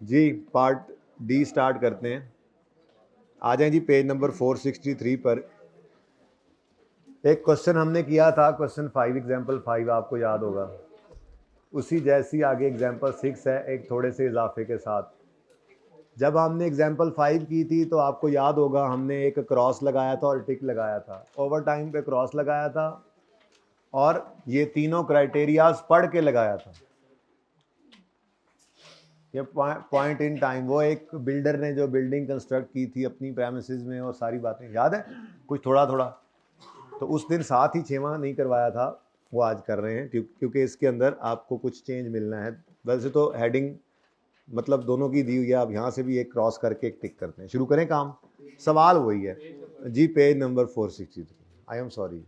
जी part D start करते हैं। आ जाएं जी पेज नंबर 463 पर। एक क्वेश्चन हमने किया था, क्वेश्चन 5, एग्जाम्पल 5 आपको याद होगा। उसी जैसी आगे एग्जाम्पल 6 है, एक थोड़े से इजाफे के साथ। जब हमने एग्जाम्पल 5 की थी तो आपको याद होगा हमने एक क्रॉस लगाया था और टिक लगाया था। ओवर टाइम पे क्रॉस लगाया था और ये तीनों क्राइटेरियाज पढ़ के लगाया था। ये पॉइंट इन टाइम, वो एक बिल्डर ने जो बिल्डिंग कंस्ट्रक्ट की थी अपनी प्रेमिसेस में, और सारी बातें याद है कुछ थोड़ा थोड़ा। तो उस दिन साथ ही 6वां नहीं करवाया था, वो आज कर रहे हैं क्योंकि इसके अंदर आपको कुछ चेंज मिलना है। वैसे तो हेडिंग मतलब दोनों की दी हुई है, आप यहाँ से भी एक क्रॉस करके एक टिक करते हैं। शुरू करें काम। सवाल वही है जी, page number 463। I am sorry.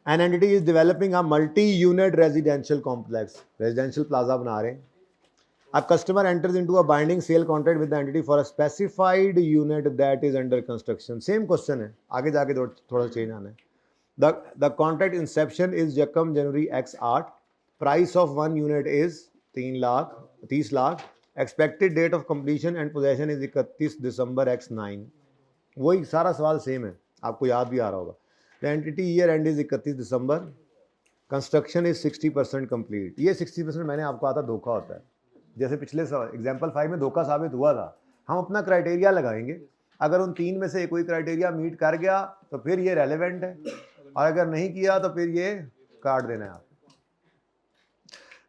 An entity is developing a multi-unit residential complex, residential plaza बना रहे हैं। A customer enters into a binding sale contract with the entity for a specified unit that is under construction. Same question है, आगे जाके थोड़ा change आना है। The contract inception is January X 8. Price of one unit is 3 lakh 30 lakh. Expected date of completion and possession is 31 December X 9। वही सारा सवाल same है, आपको याद भी आ रहा होगा। The entity year end is 31 December. Construction is 60% complete. ये 60% मैंने आपको आता धोखा होता है, जैसे पिछले एग्जाम्पल 5 में धोखा साबित हुआ था। हम अपना क्राइटेरिया लगाएंगे, अगर उन 3 में से कोई क्राइटेरिया मीट कर गया तो फिर ये रेलेवेंट है, और अगर नहीं किया तो फिर ये काट देना है आप।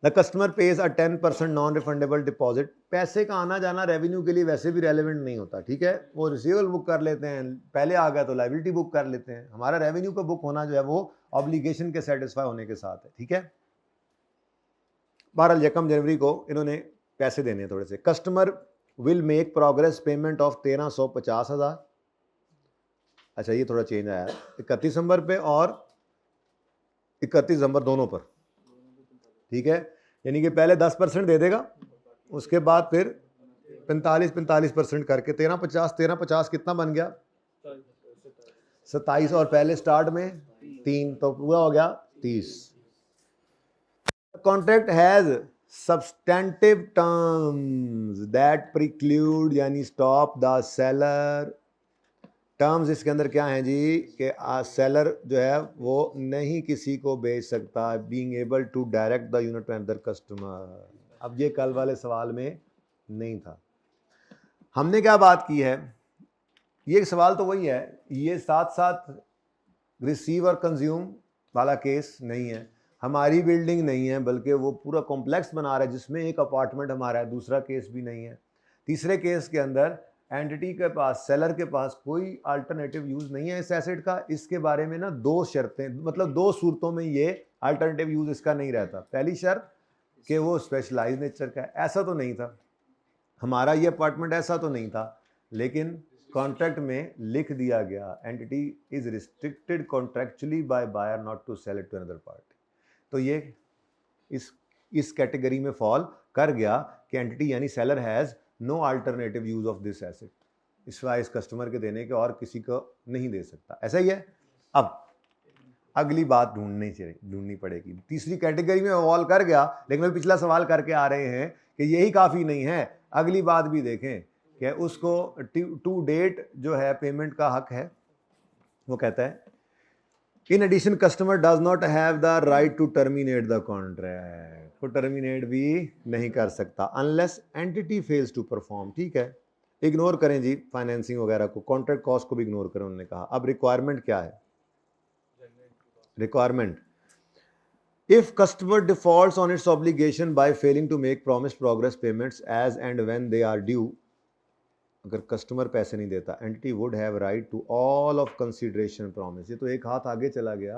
The customer page a 10% non refundable deposit. पैसे का आना जाना रेवेन्यू के लिए वैसे भी रेलेवेंट नहीं होता, ठीक है। वो रिसीवेबल बुक कर लेते हैं, पहले आ गया तो लाइबिलिटी बुक कर लेते हैं। हमारा रेवेन्यू का बुक होना जो है वो ऑब्लिगेशन के सेटिस्फाई होने के साथ है, ठीक है। 12 जनवरी को इन्होंने पैसे देने हैं थोड़े से। Customer will make progress payment of 1350,000। अच्छा ये थोड़ा चेंज आया, 31 दिसंबर पे और 31 दिसंबर दोनों पर, ठीक है। यानी कि पहले 10% दे देगा, उसके बाद फिर 45% करके 1350 कितना बन गया 27, और पहले स्टार्ट में 3, तो पूरा हो गया 30। Contract has substantive terms that preclude यानी स्टॉप द सेलर। टर्म्स इसके अंदर क्या है जी कि सेलर जो है वो नहीं किसी को बेच सकता, being able to direct the unit to another customer. अब ये कल वाले सवाल में नहीं था। हमने क्या बात की है, ये सवाल तो वही है, ये साथ साथ रिसीव और कंज्यूम वाला केस नहीं है। हमारी बिल्डिंग नहीं है, बल्कि वो पूरा कॉम्प्लेक्स बना रहा है जिसमें एक अपार्टमेंट हमारा है। दूसरा केस भी नहीं है। तीसरे केस के अंदर एंटिटी के पास, सेलर के पास कोई अल्टरनेटिव यूज नहीं है इस एसेट का। इसके बारे में ना 2 शर्तें, मतलब 2 सूरतों में ये अल्टरनेटिव यूज इसका नहीं रहता। पहली शर्त कि वो स्पेशलाइज नेचर का है, ऐसा तो नहीं था हमारा ये अपार्टमेंट, ऐसा तो नहीं था, लेकिन कॉन्ट्रैक्ट में लिख दिया गया entity is restricted contractually by buyer not to sell it to another party. तो ये इस कैटेगरी में फॉल कर गया कि एंटिटी यानी seller has no alternative use of this asset, इसलिए इस कस्टमर के देने के और किसी को नहीं दे सकता। ऐसा ही है। अब अगली बात ढूंढनी पड़ेगी। तीसरी कैटेगरी में फॉल कर गया, लेकिन पिछला सवाल करके आ रहे हैं कि यही काफ़ी नहीं है, अगली बात भी देखें कि उसको टू डेट जो है पेमेंट का हक है। वो कहता है in addition customer does not have the right to terminate the contract. को टर्मिनेट भी नहीं कर सकता unless entity fails to perform, ठीक है। इग्नोर करें जी फाइनेंसिंग वगैरह को, कॉन्ट्रैक्ट कॉस्ट को भी इग्नोर करें उन्होंने कहा। अब रिक्वायरमेंट क्या है, requirement if customer defaults on its obligation by failing to make promised progress payments as and when they are due, अगर कस्टमर पैसे नहीं देता entity would have right to all of consideration promise. ये तो एक हाथ आगे चला गया।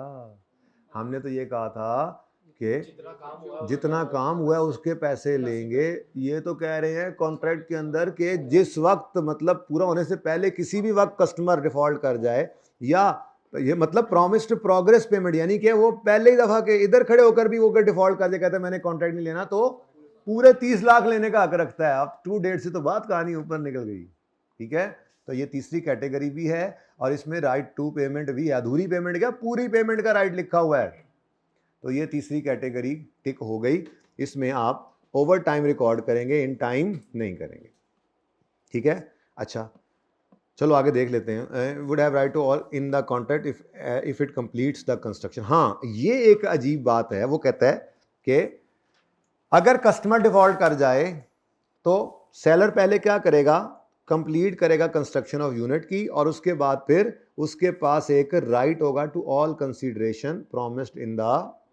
हमने तो ये कहा था कि जितना काम हुआ उसके पैसे लेंगे, ये तो कह रहे हैं कॉन्ट्रैक्ट के अंदर कि जिस वक्त मतलब पूरा होने से पहले किसी भी वक्त कस्टमर डिफॉल्ट कर जाए, या ये मतलब प्रॉमिस्ड प्रोग्रेस पेमेंट, यानी कि वो पहले ही दफा के इधर खड़े होकर भी वो अगर डिफॉल्ट कर दे, कहता है मैंने कॉन्ट्रैक्ट नहीं लेना, तो पूरे 30 लाख लेने का हक रखता है। अब टू डेट से तो बात कहानी ऊपर निकल गई, ठीक है। तो ये तीसरी कैटेगरी भी है और इसमें राइट टू पेमेंट भी है। अधूरी पेमेंट क्या, पूरी पेमेंट का राइट लिखा हुआ है। तो ये तीसरी कैटेगरी टिक हो गई। इसमें आप ओवर टाइम रिकॉर्ड करेंगे, इन टाइम नहीं करेंगे, ठीक है। अच्छा चलो आगे देख लेते हैं। Would have right to all in the contract if it completes the construction. हाँ, ये एक अजीब बात है। वो कहता है कि अगर कस्टमर डिफॉल्ट कर जाए तो सेलर पहले क्या करेगा, कंप्लीट करेगा कंस्ट्रक्शन ऑफ यूनिट की, और उसके बाद फिर उसके पास एक राइट होगा to all consideration promised in the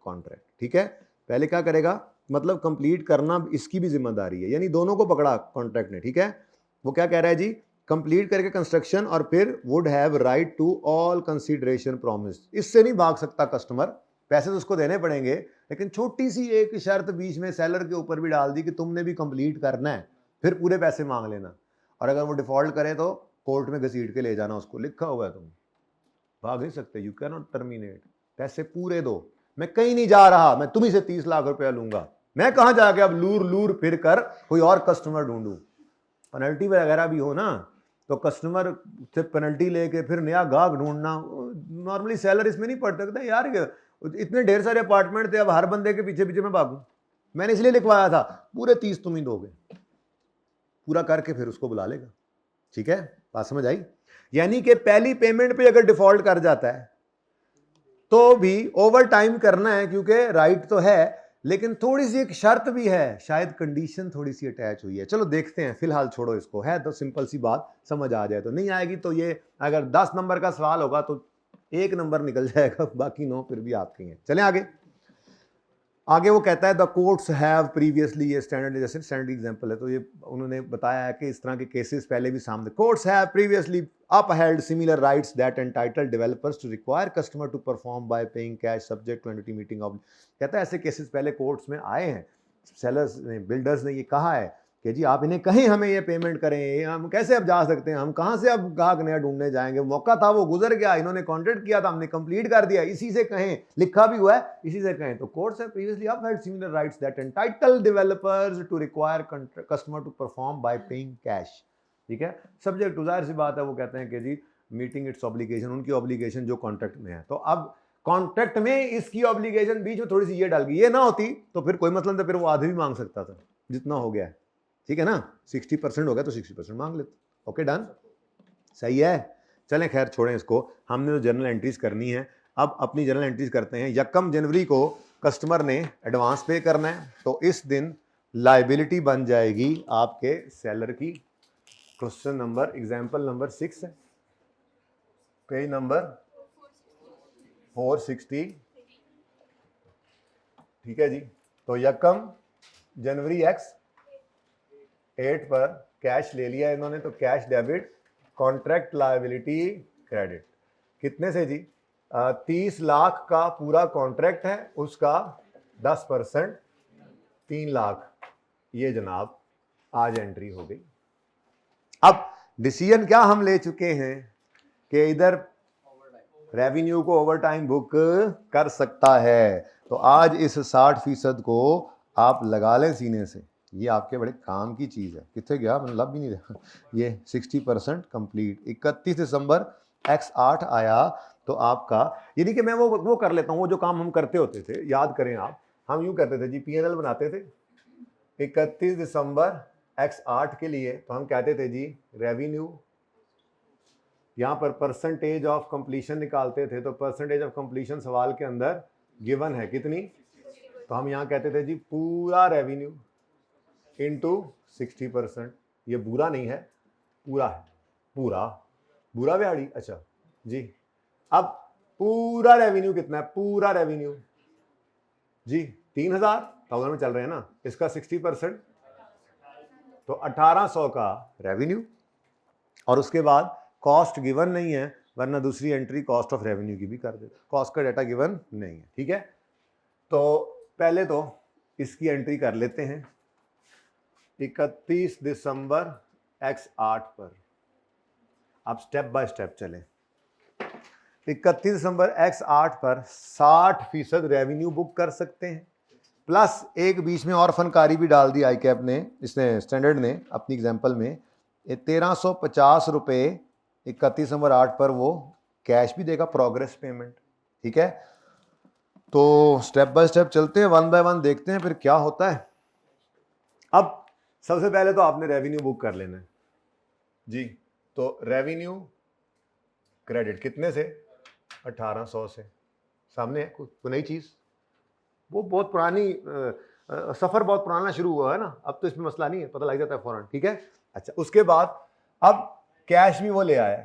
contract, ठीक है। पहले क्या करेगा, मतलब कंप्लीट करना इसकी भी जिम्मेदारी है, यानी दोनों को पकड़ा कॉन्ट्रैक्ट ने, ठीक है। वो क्या कह रहा है जी, कंप्लीट करके कंस्ट्रक्शन और फिर would have right to all consideration promised. इससे नहीं भाग सकता कस्टमर, पैसे तो उसको देने पड़ेंगे, लेकिन छोटी सी एक शर्त बीच में सेलर के ऊपर भी डाल दी कि तुमने भी कंप्लीट करना है, फिर पूरे पैसे मांग लेना, और अगर वो डिफॉल्ट करे तो कोर्ट में घसीट के ले जाना उसको, लिखा हुआ है, तुम भाग नहीं सकते, यू कैन नॉट टर्मिनेट, पैसे पूरे दो, मैं कहीं नहीं जा रहा, मैं तुम्ही से 30 लाख रुपया लूंगा, मैं कहां जाके अब लूर लूर फिर कर कोई और कस्टमर ढूंढूं। पेनल्टी वगैरह भी हो ना, तो कस्टमर से पेनल्टी लेके फिर नया गाहक ढूंढना, नॉर्मली सेलर इसमें नहीं पड़ सकता यार, इतने ढेर सारे अपार्टमेंट थे, अब हर बंदे के पीछे पीछे मैं भागूं, मैंने इसलिए लिखवाया था पूरे 30 तुम ही दोगे, पूरा करके फिर उसको बुला लेगा, ठीक है, बात समझ आई। यानी कि पहली पेमेंट पे अगर डिफॉल्ट कर जाता है तो भी ओवर टाइम करना है, क्योंकि राइट तो है, लेकिन थोड़ी सी एक शर्त भी है, शायद कंडीशन थोड़ी सी अटैच हुई है। चलो देखते हैं, फिलहाल छोड़ो इसको, है तो सिंपल सी बात, समझ आ जाए तो, नहीं आएगी तो ये अगर 10 नंबर का सवाल होगा तो 1 नंबर निकल जाएगा, बाकी 9 फिर भी आपके हैं। चलें आगे। आगे वो कहता है द कोर्ट्स हैव प्रीवियसली, ये स्टैंडर्ड, जैसे स्टैंडर्ड एग्जांपल है, तो ये उन्होंने बताया है कि इस तरह के केसेस पहले भी सामने, courts have previously upheld similar rights that entitled developers to require customer to perform by paying cash subject to entity meeting of। कहता है ऐसे केसेस पहले कोर्ट्स में आए हैं, सेलर्स ने, बिल्डर्स ने ये कहा है कि जी आप इन्हें कहें हमें ये पेमेंट करें, हम कैसे अब जा सकते हैं, हम कहाँ से अब गाहक नया ढूंढने जाएंगे, मौका था वो गुजर गया, इन्होंने कॉन्ट्रैक्ट किया था, हमने कंप्लीट कर दिया, इसी से कहें, लिखा भी हुआ है, इसी से कहें। तो courts have previously upheld similar rights that entitle developers to require customer to perform by paying cash, ठीक है। सब्जेक्ट टू, जाहिर सी बात है, वो कहते हैं कि जी मीटिंग इट्स ऑब्लिगेशन, उनकी ऑब्लिगेशन जो कॉन्ट्रैक्ट में है। तो अब कॉन्ट्रैक्ट में इसकी ऑब्लिगेशन बीच में थोड़ी सी ये डाल गई, ये ना होती तो फिर कोई मतलब नहीं, फिर वो आधे भी मांग सकता था जितना हो गया है, ठीक है ना, 60% हो गया तो 60% मांग लेते। ओके डन, सही है। चलें खैर छोड़ें इसको, हमने तो जर्नल एंट्रीज करनी है, अब अपनी जर्नल एंट्रीज करते हैं। 1 जनवरी को कस्टमर ने एडवांस पे करना है, तो इस दिन लाइबिलिटी बन जाएगी आपके सेलर की। क्वेश्चन नंबर, एग्जाम्पल नंबर 6 है, पेज नंबर 460, ठीक है जी। तो 1 जनवरी X8 पर कैश ले लिया इन्होंने, तो cash debit, contract liability credit, कितने से जी, 30 लाख का पूरा कॉन्ट्रैक्ट है, उसका 10% 3 लाख, ये जनाब आज एंट्री हो गई। अब डिसीजन क्या हम ले चुके हैं कि इधर रेवेन्यू को ओवर टाइम बुक कर सकता है, तो आज इस 60% को आप लगा लें सीने से, ये आपके बड़े काम की चीज़ है। कितने गया, मैंने लब भी नहीं देखा, ये 60% कंप्लीट। 31 दिसंबर X8 आया तो आपका, यानी कि मैं वो कर लेता हूँ, वो जो काम हम करते होते थे, याद करें आप, हम यूँ करते थे जी, PNL बनाते थे 31 दिसंबर X8 के लिए, तो हम कहते थे जी रेवेन्यू, यहाँ पर परसेंटेज ऑफ कंप्लीशन निकालते थे, तो परसेंटेज ऑफ कंप्लीशन सवाल के अंदर गिवन है कितनी, तो हम यहाँ कहते थे जी पूरा रेवेन्यू इनटू 60%, ये बुरा नहीं है, पूरा है, पूरा बुरा व्याड़ी, अच्छा जी। अब पूरा रेवेन्यू कितना है, पूरा रेवेन्यू जी 3000 में चल रहे हैं ना, इसका 60% तो 1800 का रेवेन्यू, और उसके बाद कॉस्ट गिवन नहीं है, वरना दूसरी एंट्री कॉस्ट ऑफ रेवेन्यू की भी कर देते, कॉस्ट का डाटा गिवन नहीं है, ठीक है। तो पहले तो इसकी एंट्री कर लेते हैं 31 दिसंबर X8 पर, आप स्टेप बाय स्टेप चलें। 31 दिसंबर X8 पर 60% रेवेन्यू बुक कर सकते हैं, प्लस एक बीच में और फनकारी भी डाल दी ICAP ने, इसने स्टैंडर्ड ने अपनी एग्जाम्पल में, ₹1350 31 नंबर 8 पर वो कैश भी देगा, प्रोग्रेस पेमेंट। ठीक है, तो स्टेप बाय स्टेप चलते हैं, वन बाय वन देखते हैं फिर क्या होता है। अब सबसे पहले तो आपने रेवेन्यू बुक कर लेना है जी। तो रेवेन्यू क्रेडिट कितने से? 1800 से। सामने है कोई नई चीज? वो बहुत पुरानी सफर बहुत पुराना शुरू हुआ है ना, अब तो इसमें मसला नहीं है, पता लग जाता है फौरन। ठीक है, अच्छा उसके बाद अब कैश भी वो ले आया।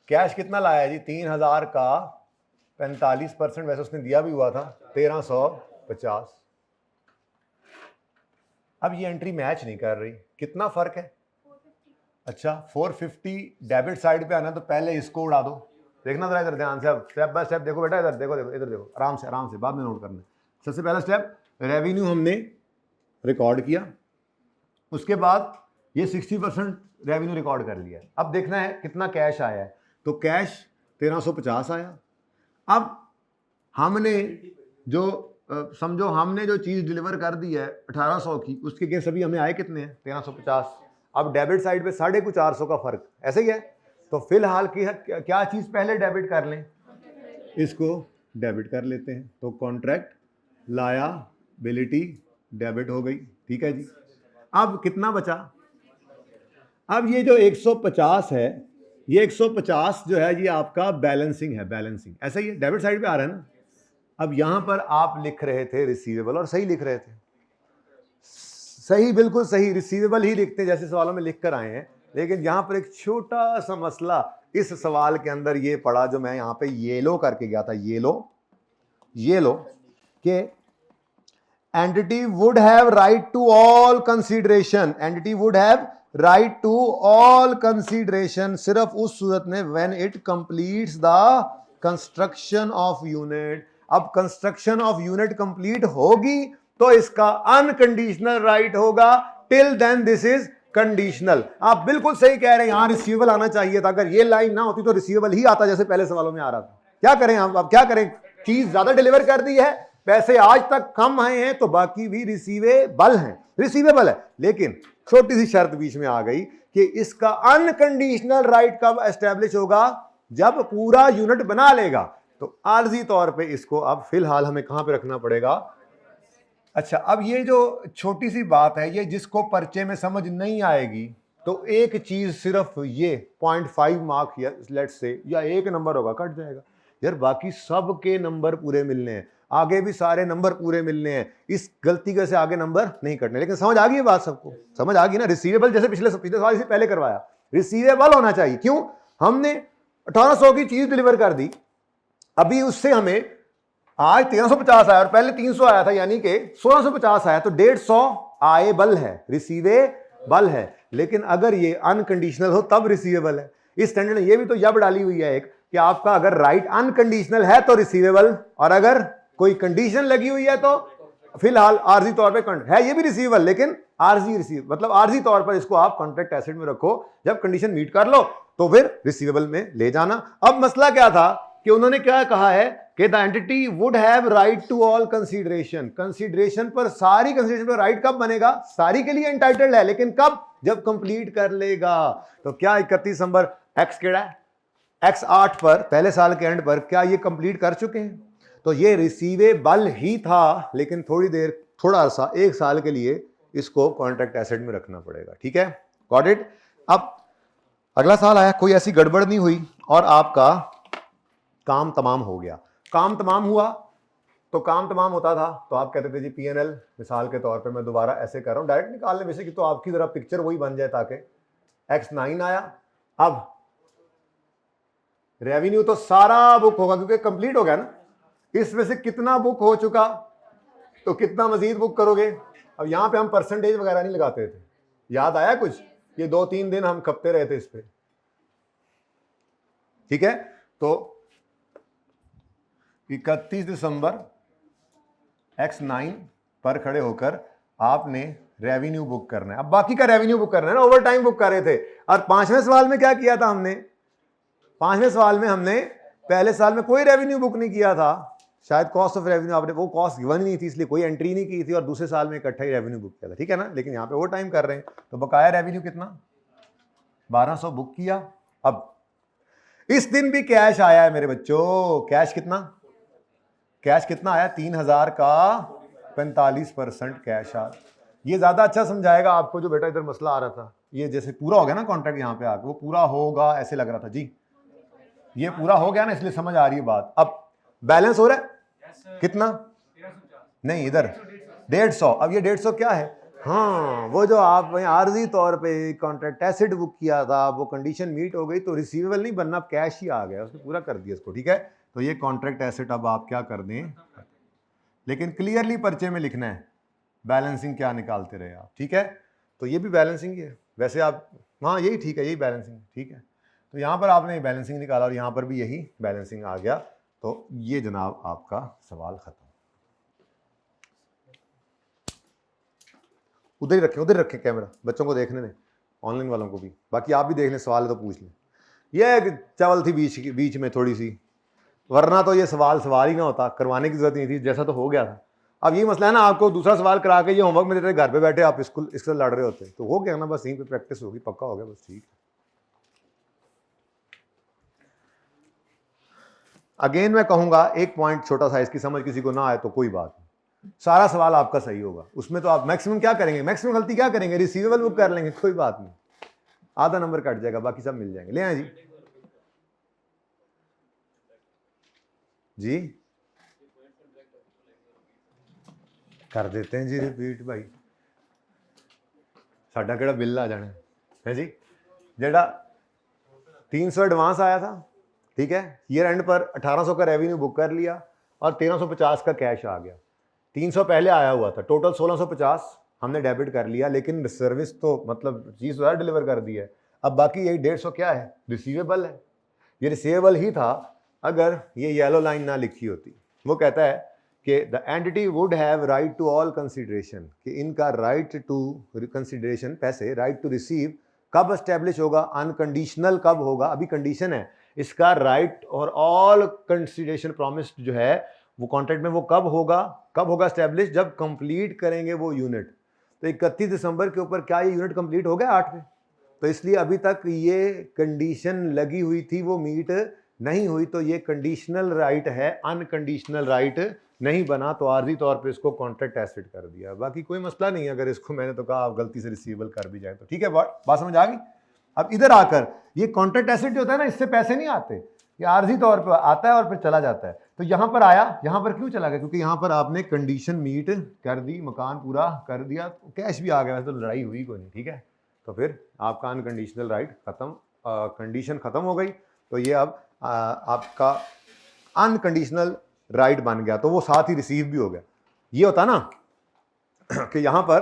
कैश कितना लाया जी? 3000 का 45%, वैसे उसने दिया भी हुआ था 1350। अब ये एंट्री मैच नहीं कर रही, कितना फर्क है? अच्छा 450 डेबिट साइड पे आना, तो पहले इसको उड़ा दो। देखना जरा इधर ध्यान से, अब स्टेप बाय स्टेप देखो बेटा, इधर देखो देखो इधर देखो, आराम से बाद में नोट करना। सबसे पहला स्टेप, रेवेन्यू हमने रिकॉर्ड किया, उसके बाद ये 60% रेवेन्यू रिकॉर्ड कर लिया। अब देखना है कितना कैश आया है, तो कैश 1350 आया। अब हमने जो समझो हमने जो चीज डिलीवर कर दी है 1800 की, उसके अगेंस्ट अभी हमें आए कितने हैं? 1350। अब डेबिट साइड पे 450 का फर्क, ऐसे ही है। तो फिलहाल की क्या चीज पहले डेबिट कर लें? इसको डेबिट कर लेते हैं, तो कॉन्ट्रैक्ट लायबिलिटी डेबिट हो गई। ठीक है जी, अब कितना बचा? अब ये जो 150 है, ये 150 जो है ये आपका बैलेंसिंग है, बैलेंसिंग ऐसा ही है, डेबिट साइड पे आ रहा है ना। अब यहां पर आप लिख रहे थे रिसीवेबल, और सही लिख रहे थे, सही, बिल्कुल सही, रिसीवेबल ही लिखते हैं जैसे सवालों में लिख कर आए हैं। लेकिन यहां पर एक छोटा सा मसला इस सवाल के अंदर ये पड़ा, जो मैं यहां पे येलो करके गया था, येलो के entity would have right to all consideration, entity would have right to all consideration सिर्फ उस सूरत में when it completes the construction of unit. अब कंस्ट्रक्शन ऑफ यूनिट कंप्लीट होगी तो इसका अनकंडीशनल राइट होगा, till then this is conditional. आप बिल्कुल सही कह रहे हैं, यहां रिसीवेबल आना चाहिए था। अगर ये लाइन ना होती तो रिसीवेबल ही आता, जैसे पहले सवालों में आ रहा था। क्या करें हम, अब क्या करें? चीज ज्यादा डिलीवर कर दी है, पैसे आज तक कम आए हैं, तो बाकी भी रिसीवेबल है। लेकिन छोटी सी शर्त बीच में आ गई कि इसका अनकंडीशनल राइट कब एस्टेब्लिश होगा? जब पूरा यूनिट बना लेगा। तो आर्जी तौर पे इसको अब फिलहाल हमें कहां पे रखना पड़ेगा? अच्छा, अब ये जो छोटी सी बात है, ये जिसको पर्चे में समझ नहीं आएगी, तो एक चीज सिर्फ ये 0.5 मार्क या लेट्स से या 1 नंबर होगा, कट जाएगा यार। बाकी सब के नंबर पूरे मिलने हैं, आगे भी सारे नंबर पूरे मिलने हैं, इस गलती के से आगे नंबर नहीं कटने। लेकिन समझ आ गई बात, सबको समझ आ गई ना? रिसीवेबल जैसे पिछले सवाल से पहले करवाया, रिसीवेबल होना चाहिए। क्यों? हमने 1800 की चीज डिलीवर कर दी, अभी उससे हमें आज 1350 आया और पहले 300 आया था, यानी कि 1650 आया, तो 150 आएबल है, रिसीवेबल है। लेकिन अगर ये अनकंडीशनल हो तब रिसीवेबल है। इस स्टैंडर्ड ने ये भी तो जब डाली हुई है एक, कि आपका अगर राइट अनकंडीशनल है तो रिसीवेबल, और अगर कोई कंडीशन लगी हुई है तो फिलहाल आर्जी तौर पे है, ये भी रिसीवेबल, लेकिन आर्जी रिसीव मतलब आर्जी तौर पर इसको आप कॉन्ट्रैक्ट एसेट में रखो, जब कंडीशन मीट कर लो तो फिर रिसीवेबल में ले जाना। अब मसला क्या था कि उन्होंने क्या कहा है कि the entity would have right to all consideration, consideration पर, सारी कंसीडरेशन पर राइट कब बनेगा? सारी के लिए एंटाइटल्ड है, लेकिन कब? जब कंप्लीट कर लेगा। तो क्या 31 नंबर एक्स केड़ा है, एक्स 8 पर पहले साल के एंड पर क्या ये कंप्लीट कर चुके हैं? तो ये रिसीवेबल ही था, लेकिन थोड़ी देर, थोड़ा सा 1 साल के लिए इसको कॉन्ट्रैक्ट एसेट में रखना पड़ेगा। ठीक है, गॉट इट। अब अगला साल आया, कोई ऐसी गड़बड़ नहीं हुई और आपका काम तमाम हो गया। काम तमाम हुआ तो काम तमाम होता था तो आप कहते थे जी P&L, मिसाल के तौर पे मैं दोबारा ऐसे कर रहा हूं, डायरेक्ट निकालने में से कि तो आपकी जरा पिक्चर वही बन जाए, ताकि X9 आया। अब रेवेन्यू तो सारा बुक होगा क्योंकि कंप्लीट हो गया ना, इसमें से कितना बुक हो चुका तो कितना मजीद बुक करोगे। अब यहां पे हम परसेंटेज वगैरह नहीं लगाते थे, याद आया कुछ? ये 2-3 दिन हम खपते रहे थे इस पे। ठीक है, तो 31 दिसंबर X9 पर खड़े होकर आपने रेवेन्यू बुक करना है। अब बाकी का रेवेन्यू बुक करना है ना, ओवर टाइम बुक कर रहे थे। और 5वें सवाल में क्या किया था हमने? 5वें सवाल में हमने पहले साल में कोई रेवेन्यू बुक नहीं किया था, शायद कॉस्ट ऑफ रेवेन्यू आपने, वो कॉस्ट गिवन नहीं थी इसलिए कोई एंट्री नहीं की थी, और दूसरे साल में इकट्ठा ही रेवेन्यू बुक किया था। ठीक है ना, लेकिन यहाँ पे ओवर टाइम कर रहे हैं तो बकाया रेवेन्यू कितना? 1200 बुक किया। अब इस दिन भी कैश आया है मेरे बच्चों, कैश कितना आया? 3000 का 45% कैश आ। ये ज्यादा अच्छा समझाएगा आपको जो बेटा इधर मसला आ रहा था। ये जैसे पूरा हो गया ना कॉन्ट्रैक्ट, यहाँ पे आके वो पूरा होगा ऐसे लग रहा था जी, ये पूरा हो गया ना, इसलिए समझ आ रही है बात। अब बैलेंस हो रहा है कितना? नहीं, इधर 150। अब ये 150 क्या है? हाँ, वो जो आप वहीं आर्जी तौर पे कॉन्ट्रैक्ट एसेट बुक किया था, वो कंडीशन मीट हो गई तो रिसीवेबल नहीं बनना, अब कैश ही आ गया, उसने पूरा कर दिया इसको। ठीक है, तो ये कॉन्ट्रैक्ट एसेट अब आप क्या कर दें, लेकिन क्लियरली पर्चे में लिखना है बैलेंसिंग क्या निकालते रहे आप। ठीक है, तो ये भी बैलेंसिंग ही है वैसे आप, हाँ यही ठीक है, यही बैलेंसिंग। ठीक है, तो यहाँ पर आपने बैलेंसिंग निकाला और यहाँ पर भी यही बैलेंसिंग आ गया, तो ये जनाब आपका सवाल खत्म। उधर ही रखें कैमरा, बच्चों को देखने दें, ऑनलाइन वालों को भी, बाकी आप भी देख लें, सवाल है तो पूछ लें। ये चावल थी बीच में थोड़ी सी, वरना तो ये सवाल ही ना होता, करवाने की जरूरत नहीं थी, जैसा तो हो गया था। अब ये मसला है ना, आपको दूसरा सवाल करा के ये होमवर्क में देते, घर पे बैठे आप इससे लड़ रहे होते, तो हो गया ना, बस यहीं पे प्रैक्टिस होगी, पक्का हो गया, बस ठीक है। अगेन मैं कहूंगा एक पॉइंट छोटा सा, इसकी समझ किसी को ना आए तो कोई बात नहीं, सारा सवाल आपका सही होगा, उसमें तो आप मैक्सिमम क्या करेंगे, मैक्सिमम गलती क्या करेंगे, रिसीवेबल बुक कर लेंगे, कोई बात नहीं, आधा नंबर कट जाएगा, बाकी सब मिल जाएंगे। ले आए जी कर देते हैं जी रिपीट भाई, साडा केड़ा बिल आ जाना है जी। जेड़ा 300 एडवांस आया था, ठीक है, ईयर एंड पर 1800 का रेवेन्यू बुक कर लिया और 1350 का कैश आ गया। 300 पहले आया हुआ था, टोटल 1650 हमने डेबिट कर लिया, लेकिन सर्विस तो मतलब चीज तो डिलीवर कर दी है। अब बाकी यही 150 क्या है, रिसीवेबल है। ये रिसीवेबल ही था अगर ये येलो लाइन ना लिखी होती। वो कहता है कि the entity would have right to all consideration, कि इनका राइट टू कंसिडरेशन, पैसे, राइट टू रिसीव कब एस्टेब्लिश होगा, अनकंडीशनल कब होगा, अभी कंडीशन है इसका राइट, और ऑल कंसिडरेशन प्रॉमिस्ड जो है वो कॉन्ट्रैक्ट में, वो कब होगा एस्टेब्लिश, जब कंप्लीट करेंगे वो यूनिट। तो 31 दिसंबर के ऊपर क्या ये यूनिट कंप्लीट हो गया 8 में, तो इसलिए अभी तक ये कंडीशन लगी हुई थी, वो मीट नहीं हुई, तो ये कंडीशनल राइट है, अनकंडीशनल राइट नहीं बना, तो आर्जी तौर पे इसको कॉन्ट्रैक्ट एसेट कर दिया। बाकी कोई मसला नहीं है, अगर इसको मैंने तो कहा आप गलती से रिसीवेबल कर भी जाए तो ठीक है, बात समझ आ गई। अब इधर आकर ये कॉन्ट्रैक्ट एसेट जो होता है ना, इससे पैसे नहीं आते, ये आर्जी तौर पर आता है और फिर चला जाता है। तो यहां पर आया, यहां पर क्यों चला गया, क्योंकि यहां पर आपने कंडीशन मीट कर दी, मकान पूरा कर दिया, तो कैश भी आ गया, वैसे तो लड़ाई हुई कोई नहीं, ठीक है, तो फिर आपका अनकंडीशनल राइट खत्म, कंडीशन खत्म हो गई, तो ये अब आपका अनकंडीशनल राइट बन गया, तो वो साथ ही रिसीव भी हो गया। ये होता ना कि यहां पर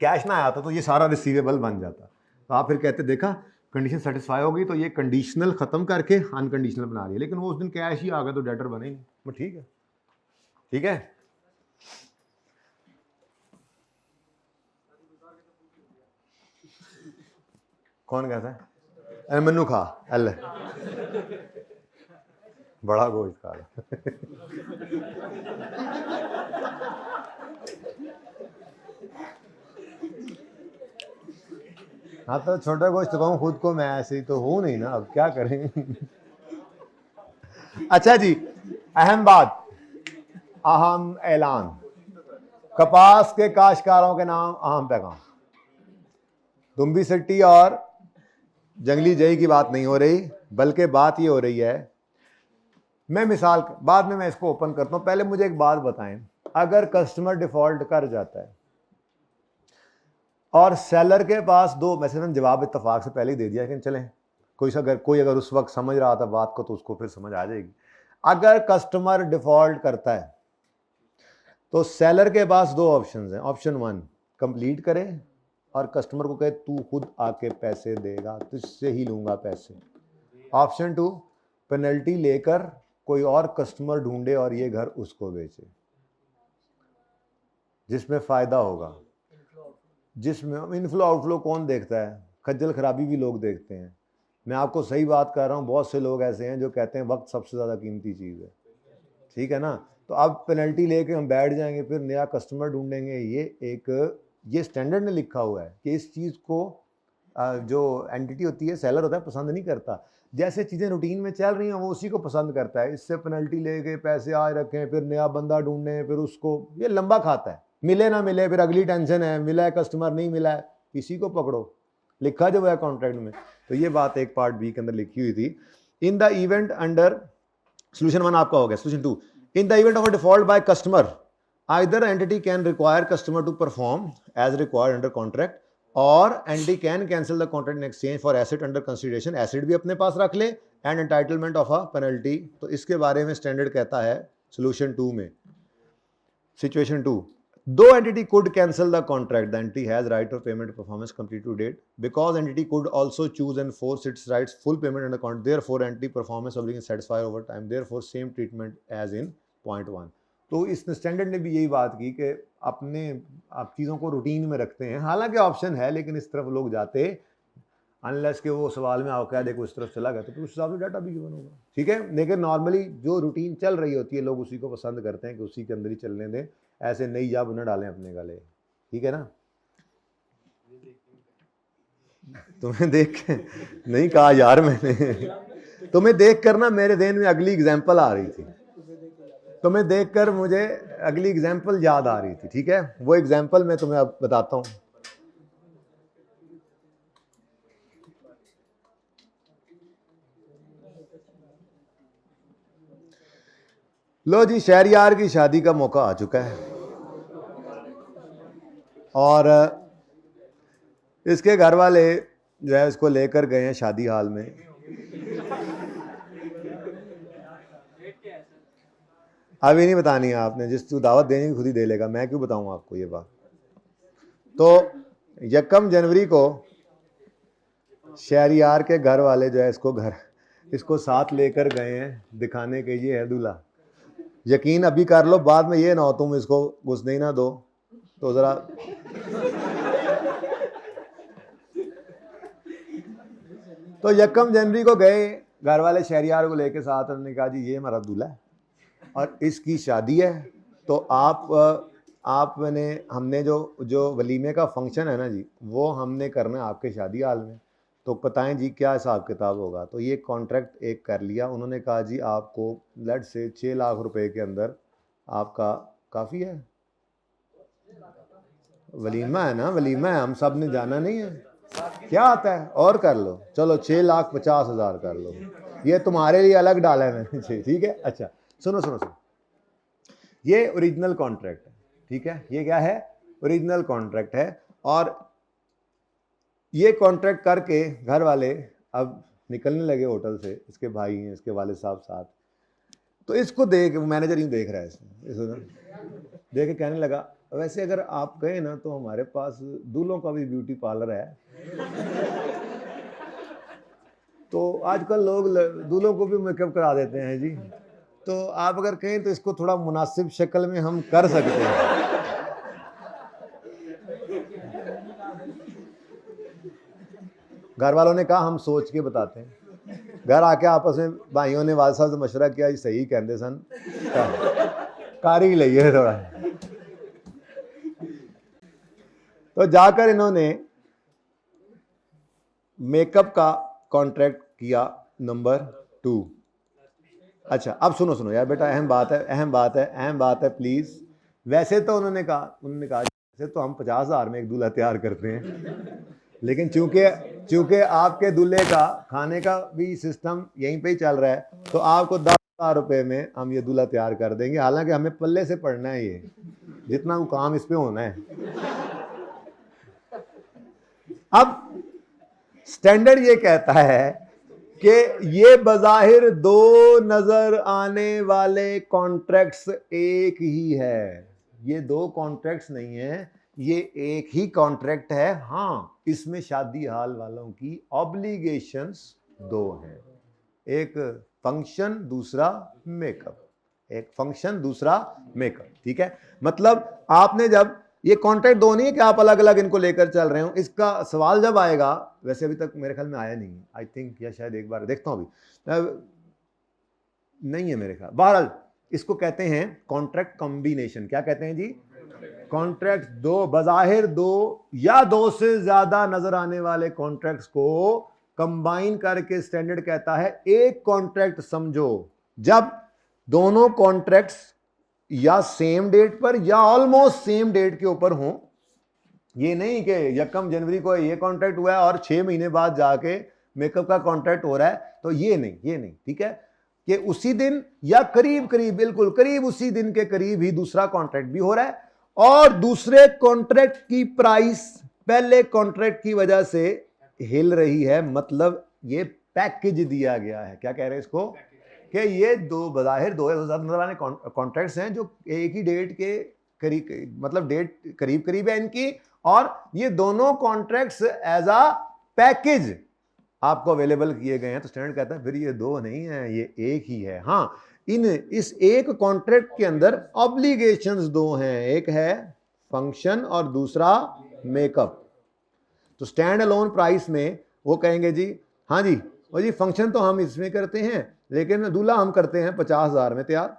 कैश ना आया था तो ये सारा रिसीवेबल बन जाता, तो आप फिर कहते देखा कंडीशन सेटिस्फाई हो गई, तो ये कंडीशनल खत्म करके अनकंडीशनल बना रही है, लेकिन वो उस दिन कैश ही आ गया तो डेटर बने नहीं, वो ठीक है, ठीक है। कौन कहता है, अरे मनु खा एल बड़ा गोश्त खा रहा हाँ, तो छोटा गोश्त कहूँ खुद को, मैं ऐसे ही तो हूं नहीं ना, अब क्या करें अच्छा जी, अहम बात, अहम ऐलान, कपास के काश्तकारों के नाम अहम पैगाम। दुम्बी सिट्टी और जंगली जई की बात नहीं हो रही, बल्कि बात ये हो रही है, मैं मिसाल बाद में मैं इसको ओपन करता हूं, पहले मुझे एक बात बताएं, अगर कस्टमर डिफॉल्ट कर जाता है और सेलर के पास दो, मैंने जवाब इत्तेफाक से पहले ही दे दिया, लेकिन चलें कोई अगर उस वक्त समझ रहा था बात को तो उसको फिर समझ आ जाएगी। अगर कस्टमर डिफॉल्ट करता है तो सेलर के पास दो ऑप्शंस हैं, ऑप्शन 1 कंप्लीट करे और कस्टमर को कहे तू खुद आके पैसे देगा, तुझसे ही लूंगा पैसे। ऑप्शन 2 पेनल्टी लेकर कोई और कस्टमर ढूंढे और ये घर उसको बेचे, जिसमें फायदा होगा, जिसमें इनफ्लो आउटफ्लो कौन देखता है, खज्जल खराबी भी लोग देखते हैं। मैं आपको सही बात कर रहा हूँ, बहुत से लोग ऐसे हैं जो कहते हैं वक्त सबसे ज़्यादा कीमती चीज़ है, ठीक है ना, तो अब पेनल्टी लेके हम बैठ जाएंगे, फिर नया कस्टमर ढूंढेंगे, ये स्टैंडर्ड ने लिखा हुआ है कि इस चीज़ को जो एंटिटी होती है, सेलर होता है, पसंद नहीं करता। जैसे चीज़ें रूटीन में चल रही हैं वो उसी को पसंद करता है। इससे पेनल्टी ले गए, पैसे आज रखें, फिर नया बंदा ढूंढें, फिर उसको, ये लंबा खाता है। मिले ना मिले, फिर अगली टेंशन है, मिला है कस्टमर, नहीं मिला है, किसी को पकड़ो, लिखा जो है कॉन्ट्रैक्ट में। तो ये बात एक पार्ट बी के अंदर लिखी हुई थी। In the event under, solution 1 आपका हो गया। Solution 2, in the event of a default by customer, either entity can require customer to perform as required under contract, और entity can cancel the contract in exchange for asset under consideration। asset भी अपने पास रख ले and entitlement of a penalty। तो इसके बारे में standard कहता है solution 2 में, situation 2, though entity could cancel the contract, the entity has right of payment performance complete to date, because entity could also choose and force its rights full payment under contract, therefore entity performance obligation satisfy over time, therefore same treatment as in point 1। तो इस standard ने भी यही बात की कि अपने आप चीज़ों को रूटीन में रखते हैं, हालांकि ऑप्शन है लेकिन इस तरफ लोग जाते, अनलेस के वो सवाल में आओ क्या देखो इस तरफ चला गया तो उस हिसाब से डाटा भी गिवन होगा, ठीक है। लेकिन नॉर्मली जो रूटीन चल रही होती है लोग उसी को पसंद करते हैं कि उसी के अंदर ही चलने दें, ऐसे नई जाब न डालें अपने गले, ठीक है ना। तुम्हें देख के नहीं कहा यार मैंने, तुम्हें देख कर ना मेरे ध्यान में अगली एग्जाम्पल आ रही थी, तुम्हें देखकर मुझे अगली एग्जाम्पल याद आ रही थी, ठीक है। वो एग्जाम्पल मैं तुम्हें अब बताता हूं। लो जी, शहरयार की शादी का मौका आ चुका है और इसके घर वाले जो है इसको लेकर गए हैं शादी हाल में। अभी नहीं बतानी है आपने, जिस दावत देनी है खुद ही दे लेगा, मैं क्यों बताऊं आपको ये बात। तो 1 जनवरी को शहरयार के घर वाले जो है इसको साथ लेकर गए हैं दिखाने के ये है दूल्हा। यकीन अभी कर लो, बाद में ये ना हो तुम इसको घुसने ही ना दो, तो जरा तो 1 जनवरी को गए घर वाले शहरयार को लेके साथ, उन्होंने कहा जी ये हमारा दूल्हा है और इसकी शादी है, तो आपने हमने जो वलीमे का फंक्शन है ना जी, वो हमने करना है आपके शादी हाल में, तो बताएं जी क्या हिसाब किताब होगा। तो ये कॉन्ट्रैक्ट एक कर लिया उन्होंने, कहा जी आपको लेट से 6 लाख रुपए के अंदर आपका काफ़ी है, वलीमा है ना, वलीमा है, हम सब ने जाना नहीं है, क्या आता है और कर लो, चलो 6,50,000 कर लो, ये तुम्हारे लिए अलग डाला है मैंने, ठीक है। अच्छा सुनो सुनो सुनो, ये ओरिजिनल कॉन्ट्रैक्ट है, ठीक है, ये क्या है, ओरिजिनल कॉन्ट्रैक्ट है। और ये कॉन्ट्रैक्ट करके घर वाले अब निकलने लगे होटल से, इसके भाई हैं, इसके वाले साहब साथ, तो इसको देख, मैनेजर यूँ देख रहा है इसको देख के कहने लगा वैसे अगर आप कहें ना तो हमारे पास दूल्हों का भी ब्यूटी पार्लर है, तो आजकल लोग दूल्हों को भी मेकअप करा देते हैं जी, तो आप अगर कहें तो इसको थोड़ा मुनासिब शक्ल में हम कर सकते हैं। घर वालों ने कहा हम सोच के बताते हैं। घर आके आपस में भाइयों ने वाल साहब से मशवरा किया, सही कहते सन, कारी लइए थोड़ा। तो जाकर इन्होंने मेकअप का कॉन्ट्रैक्ट किया नंबर 2। अच्छा अब सुनो सुनो यार बेटा, अहम बात है प्लीज। वैसे तो उन्होंने कहा वैसे तो हम 50,000 में एक दूल्हा तैयार करते हैं, लेकिन चूंकि आपके दूल्हे का खाने का भी सिस्टम यहीं पे ही चल रहा है, तो आपको 10,000 रुपए में हम ये दूल्हा तैयार कर देंगे, हालांकि हमें पल्ले से पड़ना है, ये जितना काम इस पे होना है। अब स्टैंडर्ड ये कहता है कि ये बज़ाहिर 2 नजर आने वाले कॉन्ट्रैक्ट्स एक ही है, ये 2 कॉन्ट्रैक्ट्स नहीं है, ये एक ही कॉन्ट्रैक्ट है। हाँ, इसमें शादी हाल वालों की ऑब्लिगेशंस 2 हैं, एक फंक्शन दूसरा मेकअप, एक फंक्शन दूसरा मेकअप, ठीक है। मतलब आपने जब ये कॉन्ट्रैक्ट 2 नहीं है कि आप अलग अलग इनको लेकर चल रहे हो, इसका सवाल जब आएगा, वैसे अभी तक मेरे ख्याल में आया नहीं, आई थिंक, या शायद एक बार देखता हूं अभी, नहीं है मेरे ख्याल। बहरहाल इसको कहते हैं कॉन्ट्रैक्ट कॉम्बिनेशन। क्या कहते हैं जी? कॉन्ट्रैक्ट दो, बजाहिर दो या दो से ज्यादा नजर आने वाले कॉन्ट्रैक्ट्स को कंबाइन करके स्टैंडर्ड कहता है एक कॉन्ट्रैक्ट समझो। जब दोनों कॉन्ट्रैक्ट्स या सेम डेट पर या ऑलमोस्ट सेम डेट के ऊपर हों, ये नहीं कि यकम जनवरी को ये कॉन्ट्रैक्ट हुआ है और 6 महीने बाद जाके मेकअप का कॉन्ट्रैक्ट हो रहा है, तो ये नहीं, ठीक है, कि उसी दिन या करीब करीब, बिल्कुल करीब उसी दिन के करीब ही दूसरा कॉन्ट्रैक्ट भी हो रहा है और दूसरे कॉन्ट्रैक्ट की प्राइस पहले कॉन्ट्रैक्ट की वजह से हिल रही है, मतलब ये पैकेज दिया गया है। क्या कह रहे हैं इसको, कि ये दो बज़ाहिर दो या ज्यादा वाले कॉन्ट्रैक्ट्स हैं जो एक ही डेट के करीब, मतलब डेट करीब करीब है इनकी, और ये दोनों कॉन्ट्रैक्ट्स एज अ पैकेज आपको अवेलेबल किए गए हैं। तो स्टैंडर्ड कहता है फिर ये दो नहीं है, ये एक ही है। हाँ, इस एक कॉन्ट्रैक्ट के अंदर ऑब्लिगेशंस दो हैं, एक है फंक्शन और दूसरा मेकअप। तो स्टैंड अलोन प्राइस में वो कहेंगे जी हाँ जी, और जी फंक्शन तो हम इसमें करते हैं लेकिन दूल्हा हम करते हैं 50,000 में तैयार,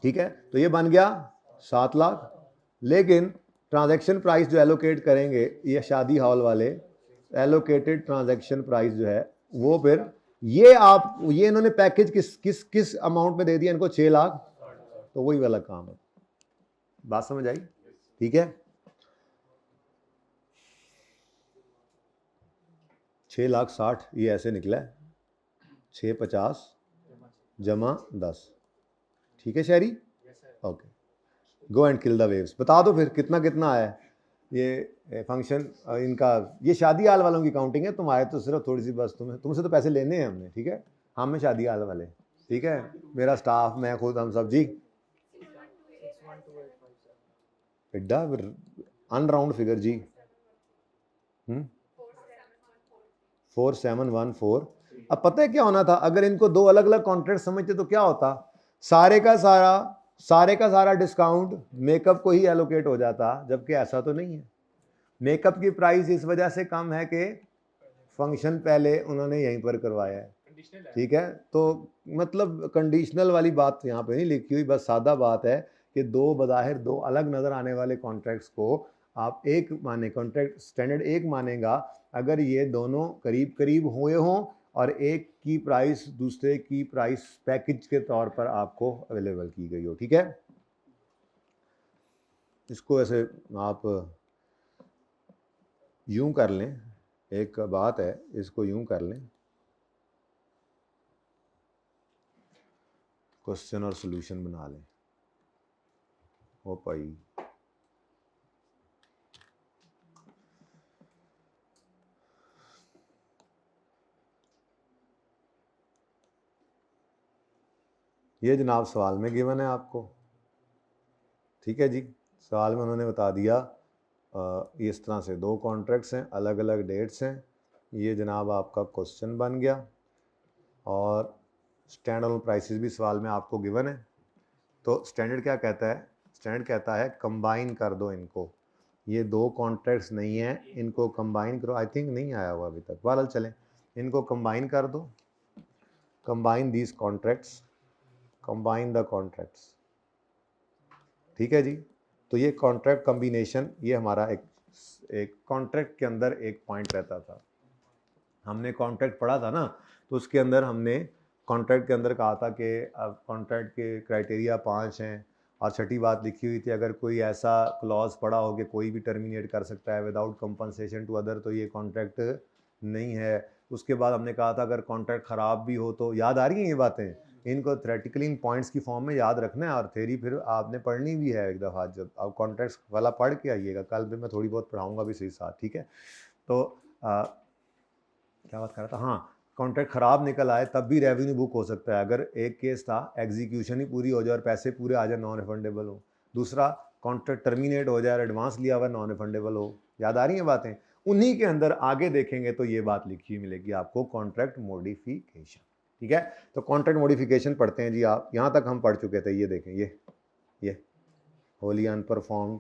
ठीक है, तो ये बन गया 7 लाख। लेकिन ट्रांजैक्शन प्राइस जो एलोकेट करेंगे ये शादी हॉल वाले, एलोकेटेड ट्रांजैक्शन प्राइस जो है वो फिर ये इन्होंने पैकेज किस अमाउंट में दे दिया इनको, 6 लाख, तो वही वाला काम है। बात समझ आई, ठीक है। 6,60,000 ये ऐसे निकला है, 650 जमा 10, ठीक है शहरी, okay. Go and kill the waves. बता दो फिर कितना कितना आया ये फंक्शन इनका, ये शादी हाल वालों की काउंटिंग है, तुम आए तो सिर्फ थोड़ी सी बस, तुमसे तो पैसे लेने हैं हमने, ठीक है, हम में शादी हाल वाले, ठीक है, मेरा स्टाफ, मैं खुद, हम सब जी। एड्डा अनराउंड फिगर जी, 4714। अब पता है क्या होना था, अगर इनको दो अलग अलग कॉन्ट्रैक्ट समझते तो क्या होता, सारे का सारा डिस्काउंट मेकअप को ही एलोकेट हो जाता, जबकि ऐसा तो नहीं है। मेकअप की प्राइस इस वजह से कम है कि फंक्शन पहले उन्होंने यहीं पर करवाया है, ठीक है। तो मतलब कंडीशनल वाली बात यहाँ पे नहीं लिखी हुई, बस सादा बात है कि दो बज़ाहिर दो अलग नज़र आने वाले कॉन्ट्रैक्ट्स को आप एक माने, कॉन्ट्रैक्ट स्टैंडर्ड एक मानेगा अगर ये दोनों करीब करीब हुए हों और एक की प्राइस दूसरे की प्राइस पैकेज के तौर पर आपको अवेलेबल की गई हो, ठीक है। इसको ऐसे आप यूं कर लें, एक बात है, इसको यूं कर लें, क्वेश्चन और सॉल्यूशन बना लें। ओ भाई ये जनाब सवाल में गिवन है आपको, ठीक है जी। सवाल में उन्होंने बता दिया इस तरह से दो कॉन्ट्रैक्ट्स हैं, अलग अलग डेट्स हैं, ये जनाब आपका क्वेश्चन बन गया, और स्टैंड अलोन प्राइसेस भी सवाल में आपको गिवन है। तो स्टैंडर्ड क्या कहता है, स्टैंडर्ड कहता है कंबाइन कर दो इनको, ये दो कॉन्ट्रैक्ट्स नहीं हैं, इनको कंबाइन करो। आई थिंक नहीं आया हुआ अभी तक, बहरहाल चलें, इनको कंबाइन कर दो, combine these contracts, combine the contracts, ठीक है जी। तो ये कॉन्ट्रैक्ट कम्बिनेशन, ये हमारा एक कॉन्ट्रैक्ट के अंदर एक पॉइंट रहता था, हमने कॉन्ट्रैक्ट पढ़ा था ना, तो उसके अंदर हमने कॉन्ट्रैक्ट के अंदर कहा था कि अब कॉन्ट्रैक्ट के क्राइटेरिया 5 हैं, और छठी बात लिखी हुई थी अगर कोई ऐसा क्लॉज पड़ा हो कि कोई भी टर्मिनेट कर सकता है विदाउट कंपनसेशन टू अदर, तो ये कॉन्ट्रैक्ट नहीं है। उसके बाद हमने कहा था अगर कॉन्ट्रैक्ट ख़राब भी हो तो, याद आ रही हैं ये बातें, इनको थ्योरेटिकली इन पॉइंट्स की फॉर्म में याद रखना है, और थ्योरी फिर आपने पढ़नी भी है एक दफ़ा, जब आप कॉन्ट्रैक्ट्स वाला पढ़ के आइएगा, कल भी मैं थोड़ी बहुत पढ़ाऊँगा भी सही साथ, ठीक है। तो क्या बात कर रहा था, हाँ, कॉन्ट्रैक्ट ख़राब निकल आए तब भी रेवेन्यू बुक हो सकता है। अगर एक केस था एग्जीक्यूशन ही पूरी हो जाए और पैसे पूरे आ जाए, नॉन रिफंडेबल हो। दूसरा कॉन्ट्रैक्ट टर्मिनेट हो जाए और एडवांस लिया हुआ नॉन रिफंडेबल हो। याद आ रही हैं बातें, उन्हीं के अंदर आगे देखेंगे तो ये बात लिखी मिलेगी आपको, कॉन्ट्रैक्ट मॉडिफिकेशन, ठीक है। तो कॉन्ट्रैक्ट मॉडिफिकेशन पढ़ते हैं जी आप, यहाँ तक हम पढ़ चुके थे, ये देखें, ये होली अनपरफॉर्म्ड,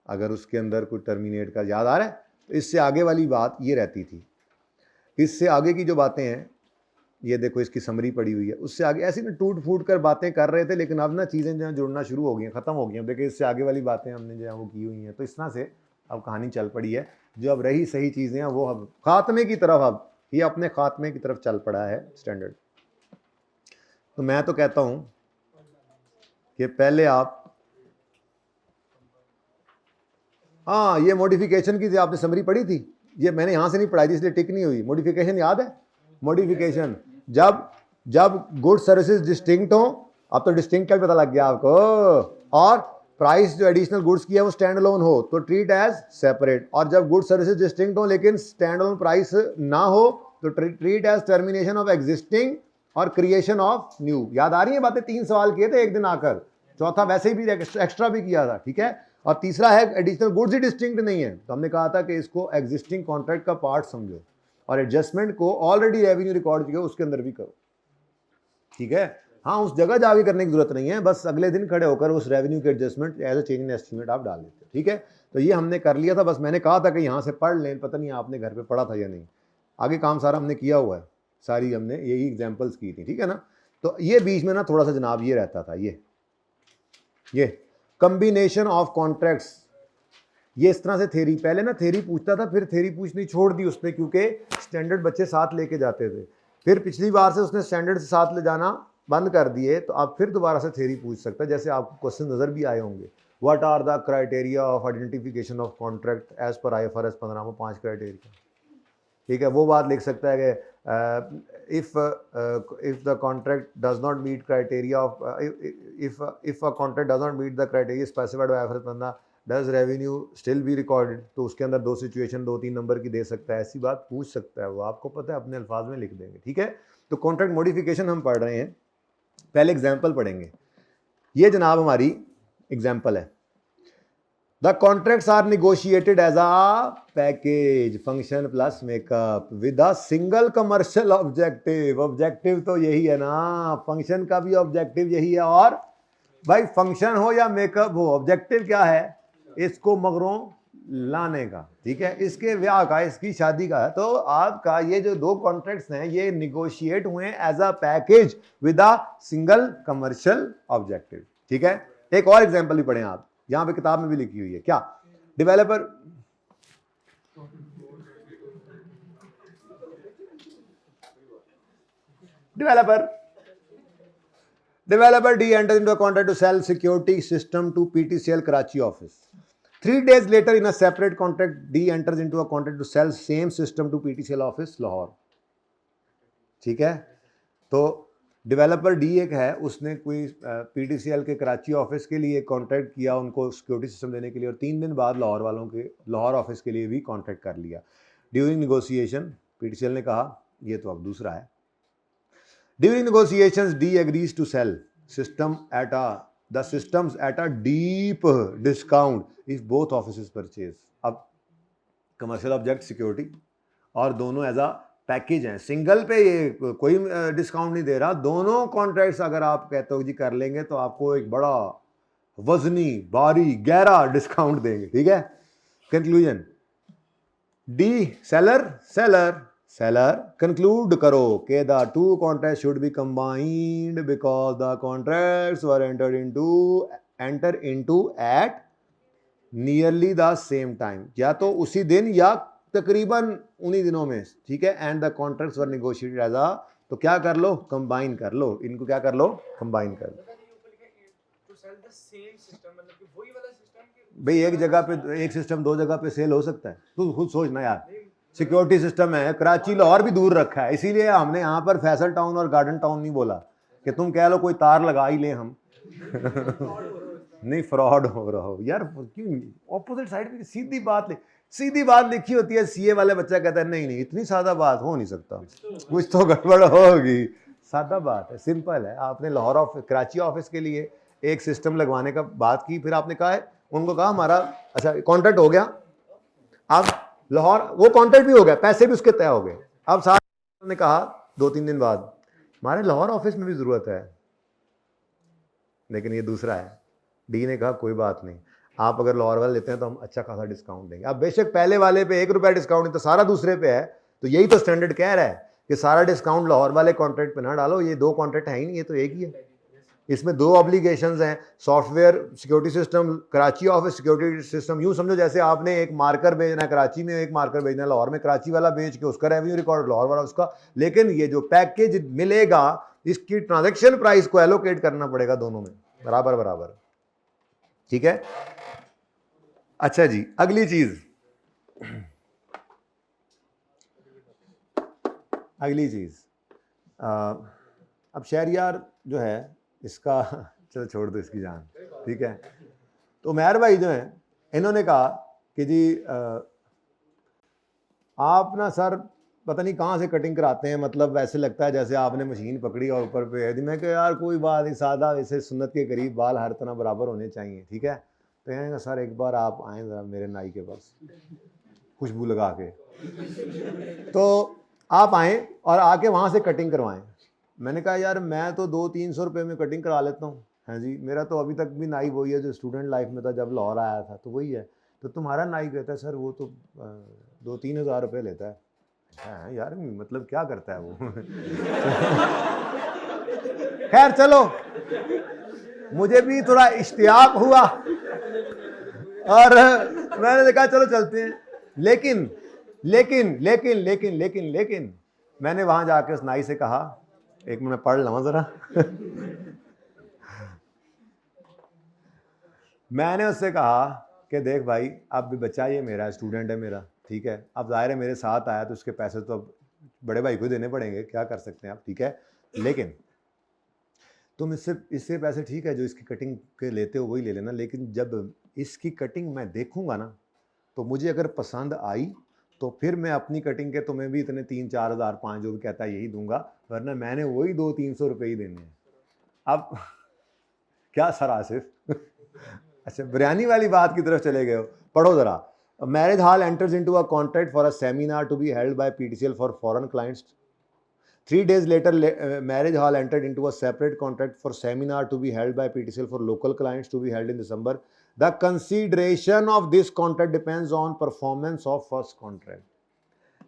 अगर उसके अंदर कोई टर्मिनेट का, याद आ रहा है, तो इससे आगे वाली बात ये रहती थी। इससे आगे की जो बातें हैं ये देखो इसकी समरी पड़ी हुई है। उससे आगे ऐसी ना टूट फूट कर बातें कर रहे थे, लेकिन अब ना चीज़ें जो है जुड़ना शुरू हो गई हैं, ख़त्म हो गई हैं। देखिए इससे आगे वाली बातें हमने जो है वो की हुई हैं, तो इस तरह से अब कहानी चल पड़ी है। जो अब रही सही चीज़ें हैं वो अब खात्मे की तरफ, अब ये अपने खात्मे की तरफ चल पड़ा है स्टैंडर्ड। तो मैं तो कहता हूँ कि पहले आप, हाँ ये मॉडिफिकेशन की आपने समरी पढ़ी थी, ये मैंने यहाँ से नहीं पढ़ाई थी इसलिए टिक नहीं हुई। मॉडिफिकेशन याद है? मॉडिफिकेशन जब जब गुड सर्विसेज डिस्टिंक्ट हो, अब तो डिस्टिंक्ट का पता लग गया आपको, और प्राइस जो एडिशनल गुड्स की है वो स्टैंड अलोन हो तो ट्रीट एज सेपरेट, और जब गुड सर्विसेज डिस्टिंक्ट हो लेकिन स्टैंड अलोन प्राइस ना हो तो treat as termination of existing और क्रिएशन ऑफ न्यू। याद आ रही है बातें? 3 सवाल किए थे एक दिन आकर, चौथा वैसे ही भी एक्स्ट्रा भी किया था, ठीक है। और तीसरा है एडिशनल गुड्स ही डिस्टिंक्ट नहीं है, तो हमने कहा था कि इसको एग्जिस्टिंग कॉन्ट्रैक्ट का पार्ट समझो और एडजस्टमेंट को ऑलरेडी रेवेन्यू रिकॉर्ड किया उसके अंदर भी करो, ठीक है। हाँ उस जगह जाके करने की जरूरत नहीं है, बस अगले दिन खड़े होकर उस रेवेन्यू के adjustment as a change in estimate आप डाल देते हो, ठीक है। तो ये हमने कर लिया था, बस मैंने कहा था कि यहाँ से पढ़ लें, पता नहीं आपने घर पे पढ़ा था या नहीं। आगे काम सारा हमने किया हुआ है, सारी हमने यही एग्जाम्पल्स की थी, ठीक है ना। तो ये बीच में ना थोड़ा सा जनाब ये रहता था, ये कम्बिनेशन ऑफ कॉन्ट्रैक्ट्स, ये इस तरह से थेरी, पहले ना थेरी पूछता था, फिर थेरी पूछनी छोड़ दी उसने क्योंकि स्टैंडर्ड बच्चे साथ लेके जाते थे। फिर पिछली बार से उसने स्टैंडर्ड से साथ ले जाना बंद कर दिए, तो आप फिर दोबारा से थेरी पूछ सकते हैं। जैसे आपको क्वेश्चन नज़र भी आए होंगे, what are the criteria of identification of contract as per IFRS 15 में 5 क्राइटेरिया, ठीक है। वो बात लिख सकता है कि if the contract does not meet criteria of if a contract does not meet the criteria specified by IFRS 15 does revenue still be recorded, तो उसके अंदर 2 सिचुएशन 2-3 नंबर की दे सकता है, ऐसी बात पूछ सकता है वो, आपको पता है, अपने अल्फाज में लिख देंगे, ठीक है। तो कॉन्ट्रैक्ट मॉडिफिकेशन हम पढ़ रहे हैं, पहले एग्जाम्पल पढ़ेंगे। ये जनाब हमारी एग्जाम्पल है, The contracts are negotiated as a package, function plus makeup with a single commercial objective। Objective तो यही है ना, फंक्शन का भी ऑब्जेक्टिव यही है, और भाई फंक्शन हो या मेकअप हो, ऑब्जेक्टिव क्या है? इसको मगरों लाने का, ठीक है, इसके ब्याह का, इसकी शादी का। तो आपका ये जो 2 कॉन्ट्रैक्ट्स हैं ये निगोशिएट हुए as a package with a single commercial objective, ठीक है। एक और एग्जांपल भी पढ़ें आप, यहां पे किताब में भी लिखी हुई है, क्या? Developer D enters into a contract to sell security system to PTCL Karachi office. 3 days later, in a separate contract, D enters into a contract to sell same system to PTCL office Lahore. ठीक है, तो developer D एक है, उसने कोई PTCL के Karachi office के लिए कॉन्ट्रैक्ट किया उनको सिक्योरिटी सिस्टम देने के लिए, और 3 दिन बाद लाहौर वालों के, लाहौर ऑफिस के लिए भी कॉन्ट्रैक्ट कर लिया। ड्यूरिंग नेगोशिएशन पीटीसीएल ने कहा, ये तो अब दूसरा है, during negotiations D agrees to sell system at the systems at a deep discount if both offices purchase. अब कमर्शियल ऑब्जेक्ट सिक्योरिटी और दोनों एज अ पैकेज हैं, सिंगल पे ये कोई डिस्काउंट नहीं दे रहा। दोनों कॉन्ट्रैक्ट्स अगर आप कहते हो जी कर लेंगे तो आपको एक बड़ा वजनी भारी गहरा डिस्काउंट देंगे, ठीक है। कंक्लूजन, डी सेलर कंक्लूड करो कि the 2 contract should be combined because the contracts were enter into at nearly the same time, या तो उसी दिन या तकरीबन उन्हीं दिनों में, ठीक है। And the contracts were negotiated as a, तो क्या कर लो, कंबाइन कर लो इनको, क्या कर लो, कंबाइन कर लो। भाई एक जगह पे एक सिस्टम 2 जगह पे सेल हो सकता है? तू खुद सोच ना यार, सिक्योरिटी सिस्टम है, कराची लाहौर भी दूर रखा है, इसीलिए हमने यहाँ पर फैसल टाउन और गार्डन टाउन नहीं बोला कि तुम कह लो कोई तार लगा ही ले हम नहीं फ्रॉड हो रहा हो यार, क्यों ऑपोजिट साइड पे सीधी बात लिखी होती है, सीए वाले बच्चा कहता है नहीं इतनी सादा बात हो नहीं सकता, कुछ तो गड़बड़ होगी। सादा बात है, सिंपल है। आपने लाहौर कराची ऑफिस के लिए एक सिस्टम लगवाने का बात की, फिर आपने कहा है, उनको कहा हमारा अच्छा कॉन्ट्रैक्ट हो गया, अब लाहौर वो कॉन्ट्रैक्ट भी हो गया, पैसे भी उसके तय हो गए। अब साहब ने कहा 2-3 दिन बाद हमारे लाहौर ऑफिस में भी जरूरत है, लेकिन ये दूसरा है। डी ने कहा कोई बात नहीं, आप अगर लाहौर वाले लेते हैं तो हम अच्छा खासा डिस्काउंट देंगे। अब बेशक पहले वाले पे 1 रुपया डिस्काउंट नहीं तो सारा दूसरे पे है, तो यही तो स्टैंडर्ड कह रहा है कि सारा डिस्काउंट लाहौर वाले कॉन्ट्रैक्ट पे ना डालो, ये 2 कॉन्ट्रैक्ट है ही नहीं, ये तो एक ही है। इसमें 2 ऑब्लिगेशंस हैं, software security system, Karachi office security system. यूँ समझो जैसे आपने एक मार्कर भेजना है कराची में, एक मार्कर भेजना है लाहौर में, कराची वाला भेज के उसका रेवेन्यू रिकॉर्ड, लाहौर वाला उसका, लेकिन ये जो पैकेज मिलेगा इसकी ट्रांजैक्शन प्राइस को एलोकेट करना पड़ेगा दोनों में बराबर बराबर, ठीक है। अच्छा जी, अगली चीज, अगली चीज, अब शहरियार जो है इसका चलो छोड़ दो इसकी जान, ठीक है। तो उमैर भाई जो हैं इन्होंने कहा कि जी आप ना सर पता नहीं कहाँ से कटिंग कराते हैं, मतलब वैसे लगता है जैसे आपने मशीन पकड़ी और ऊपर पे। मैं कहा यार कोई बात नहीं, सादा वैसे सुन्नत के करीब बाल हर तरह बराबर होने चाहिए, ठीक है। तो कहेंगे सर एक बार आप आएँ ज़रा मेरे नाई के पास खुशबू लगा के, तो आप आएँ और आके वहाँ से कटिंग करवाएं। मैंने कहा यार मैं तो 200-300 रुपये में कटिंग करा लेता हूँ, हाँ जी, मेरा तो अभी तक भी नाई वही है जो स्टूडेंट लाइफ में था, जब लाहौर आया था तो वही है। तो तुम्हारा नाई कहता है सर वो तो 2-3 हज़ार रुपये लेता है। हाँ यार मतलब क्या करता है वो खैर चलो, मुझे भी थोड़ा इश्तियाक हुआ और मैंने देखा चलो चलते हैं। लेकिन लेकिन लेकिन लेकिन लेकिन लेकिन मैंने वहां जाके उस नाई से कहा, एक मिनट पढ़ लवा जरा मैंने उससे कहा कि देख भाई अब भी बच्चा ये मेरा स्टूडेंट है मेरा, ठीक है। अब जाहिर है मेरे साथ आया तो उसके पैसे तो अब बड़े भाई को देने पड़ेंगे, क्या कर सकते हैं आप, ठीक है। लेकिन तुम इससे पैसे ठीक है जो इसकी कटिंग के लेते हो वही ले लेना, लेकिन जब इसकी कटिंग मैं देखूंगा ना तो मुझे अगर पसंद आई तो फिर मैं अपनी कटिंग के तुम्हें भी इतने 3-4 हज़ार 5 जो भी कहता है यही दूंगा, वरना मैंने वही 200-300 रुपये ही देने हैं। अब क्या सर आसिफ अच्छा बिरयानी वाली बात की तरफ चले गए हो, पढ़ो जरा। Marriage hall enters into a contract for a seminar to be held by PTCL for foreign clients. 3 days later, marriage hall entered into a separate contract for seminar to be held by PTCL for local clients to be held in December. The consideration of this contract depends on performance of first contract.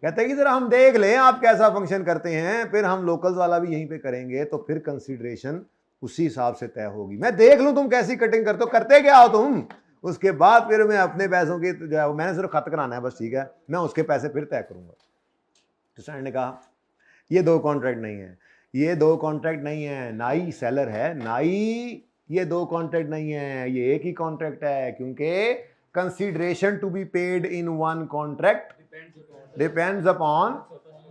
कहते हैं कि जरा हम देख लें आप कैसा function करते हैं, फिर हम लोकल्स वाला भी यहीं पे करेंगे, तो फिर कंसीडरेशन उसी हिसाब से तय होगी। मैं देख लूं तुम कैसी कटिंग करते हो, करते क्या हो तुम, उसके बाद फिर मैं अपने पैसों की जो है मैंने सिर्फ खत कराना है बस, ठीक है, मैं उसके पैसे फिर तय करूंगा। तो सर ने कहा ये 2 कॉन्ट्रैक्ट नहीं है, ये 2 कॉन्ट्रैक्ट नहीं है, नाई सेलर है, नाई ये 2 कॉन्ट्रैक्ट नहीं है, ये एक ही कॉन्ट्रैक्ट है, क्योंकि consideration to be paid in one contract depends upon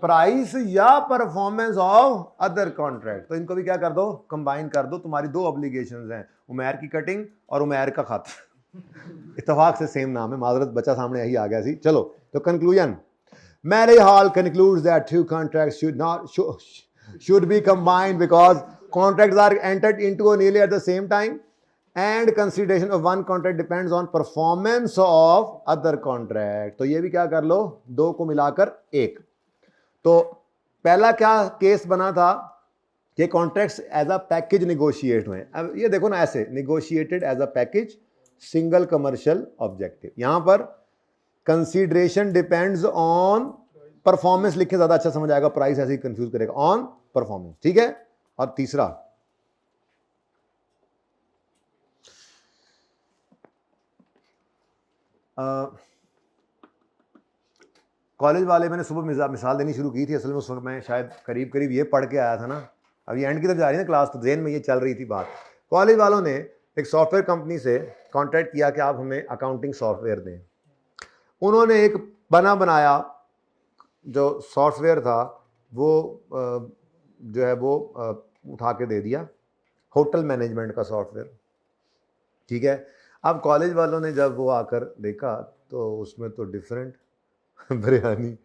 price या परफॉर्मेंस ऑफ अदर कॉन्ट्रैक्ट। तो इनको भी क्या कर दो, कंबाइन कर दो, तुम्हारी 2 ऑब्लिगेशंस हैं, उमैर की कटिंग और उमैर का खत इत्तेफाक से सेम नाम है, माजरत बच्चा सामने यही आ गया सी। चलो तो conclusion, Marriage Hall concludes that 2 contracts should be combined because contracts are entered into nearly at the same time and consideration of one contract depends on performance of other contract। तो ये भी क्या कर लो, 2 को मिलाकर 1। तो पहला क्या केस बना था कि contracts as a package negotiate हुए। अब ये देखो ना ऐसे negotiated as a package single commercial objective, यहां पर कंसीडरेशन डिपेंड्स ऑन परफॉर्मेंस लिखे ज्यादा अच्छा समझ आएगा, प्राइस ऐसे ही कंफ्यूज करेगा, ऑन परफॉर्मेंस, ठीक है। और तीसरा कॉलेज वाले, मैंने सुबह मिसाल देनी शुरू की थी, असल में उस वक्त मैं शायद करीब करीब ये पढ़ के आया था ना, अब ये एंड की तरफ जा रही है ना क्लास, तो जेन में ये चल रही थी बात। कॉलेज वालों ने एक सॉफ्टवेयर कंपनी से कॉन्ट्रैक्ट किया कि आप हमें अकाउंटिंग सॉफ्टवेयर दें। उन्होंने एक बनाया जो सॉफ्टवेयर था वो जो है वो उठा के दे दिया, होटल मैनेजमेंट का सॉफ्टवेयर, ठीक है। अब कॉलेज वालों ने जब वो आकर देखा तो उसमें तो डिफरेंट बिरयानी,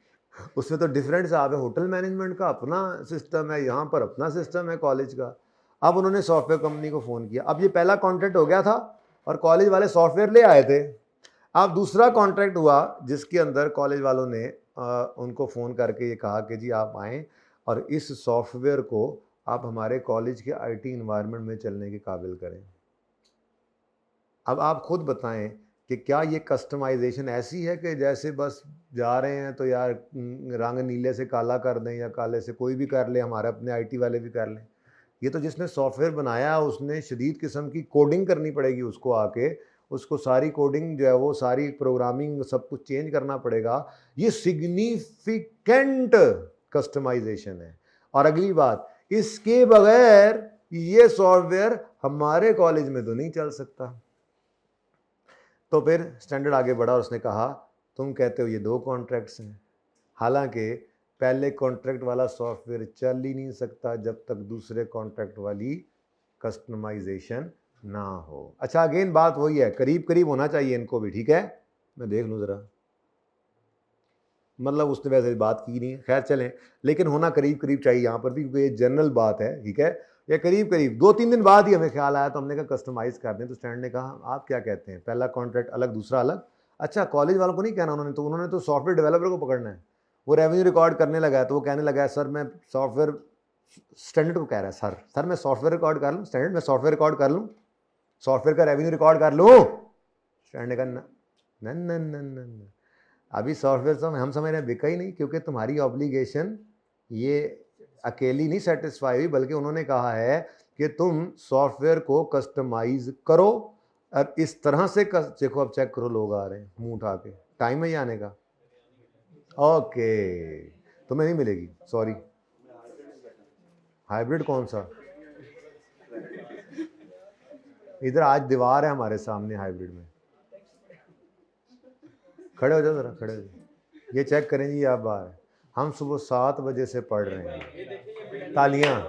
उसमें तो डिफरेंट साहब है, होटल मैनेजमेंट का अपना सिस्टम है, यहाँ पर अपना सिस्टम है कॉलेज का। अब उन्होंने सॉफ्टवेयर कंपनी को फ़ोन किया, अब ये पहला कॉन्ट्रैक्ट हो गया था और कॉलेज वाले सॉफ्टवेयर ले आए थे। अब दूसरा कॉन्ट्रैक्ट हुआ जिसके अंदर कॉलेज वालों ने उनको फ़ोन करके ये कहा कि जी आप आएँ और इस सॉफ्टवेयर को आप हमारे कॉलेज के आईटी इन्वायरमेंट में चलने के काबिल करें। अब आप खुद बताएं कि क्या ये कस्टमाइजेशन ऐसी है कि जैसे बस जा रहे हैं तो यार रंग नीले से काला कर दें या काले से कोई भी कर ले, हमारे अपने आईटी वाले भी कर लें। ये तो जिसने सॉफ्टवेयर बनाया उसने शदीद किस्म की कोडिंग करनी पड़ेगी उसको आके, उसको सारी कोडिंग जो है वो सारी प्रोग्रामिंग सब कुछ चेंज करना पड़ेगा। ये सिग्निफिकेंट कस्टमाइजेशन है। और अगली बात, इसके बगैर ये सॉफ्टवेयर हमारे कॉलेज में तो नहीं चल सकता। तो फिर स्टैंडर्ड आगे बढ़ा और उसने कहा तुम कहते हो ये 2 कॉन्ट्रैक्ट्स हैं, हालांकि पहले कॉन्ट्रैक्ट वाला सॉफ्टवेयर चल ही नहीं सकता जब तक दूसरे कॉन्ट्रैक्ट वाली कस्टमाइजेशन ना हो। अच्छा अगेन बात वही है, करीब करीब होना चाहिए इनको भी, ठीक है, मैं देख लूँ ज़रा, मतलब उसने वैसे बात की नहीं है, खैर चलें, लेकिन होना करीब करीब चाहिए यहाँ पर भी, क्योंकि ये जनरल बात है, ठीक है, ये करीब करीब 2-3 दिन बाद ही हमें ख्याल आया, तो हमने कहा कस्टमाइज़ कर दें। तो स्टैंड ने कहा आप क्या कहते हैं, पहला कॉन्ट्रैक्ट अलग दूसरा अलग। अच्छा कॉलेज वालों को नहीं कहना उन्होंने तो सॉफ्टवेयर डेवलपर को पकड़ना है। वो रेवेन्यू रिकॉर्ड करने लगा है तो वो कहने लगा है सर मैं सॉफ्टवेयर, स्टैंडर्ड को कह रहा है सर मैं सॉफ्टवेयर रिकॉर्ड कर लूँ, स्टैंडर्ड मैं सॉफ्टवेयर रिकॉर्ड कर लूँ, सॉफ्टवेयर का रेवेन्यू रिकॉर्ड कर लूँ। स्टैंडर्ड ने कहा न, अभी सॉफ्टवेयर तो हम समझ रहे हैं बिका ही नहीं, क्योंकि तुम्हारी ऑब्लिगेशन ये अकेली नहीं सेटिस्फाई हुई, बल्कि उन्होंने कहा है कि तुम सॉफ्टवेयर को कस्टमाइज करो। अब इस तरह से देखो, अब चेक करो लोग आ रहे हैं मुंह उठा के, टाइम है ये आने का। ओके तुम्हें नहीं मिलेगी, सॉरी। हाइब्रिड कौन सा? इधर आज दीवार है हमारे सामने हाइब्रिड में, खड़े हो जाओ जरा, खड़े हो जाओ, ये चेक करें जी आप बाहर, हम सुबह 7 बजे से पढ़ रहे हैं। तालियां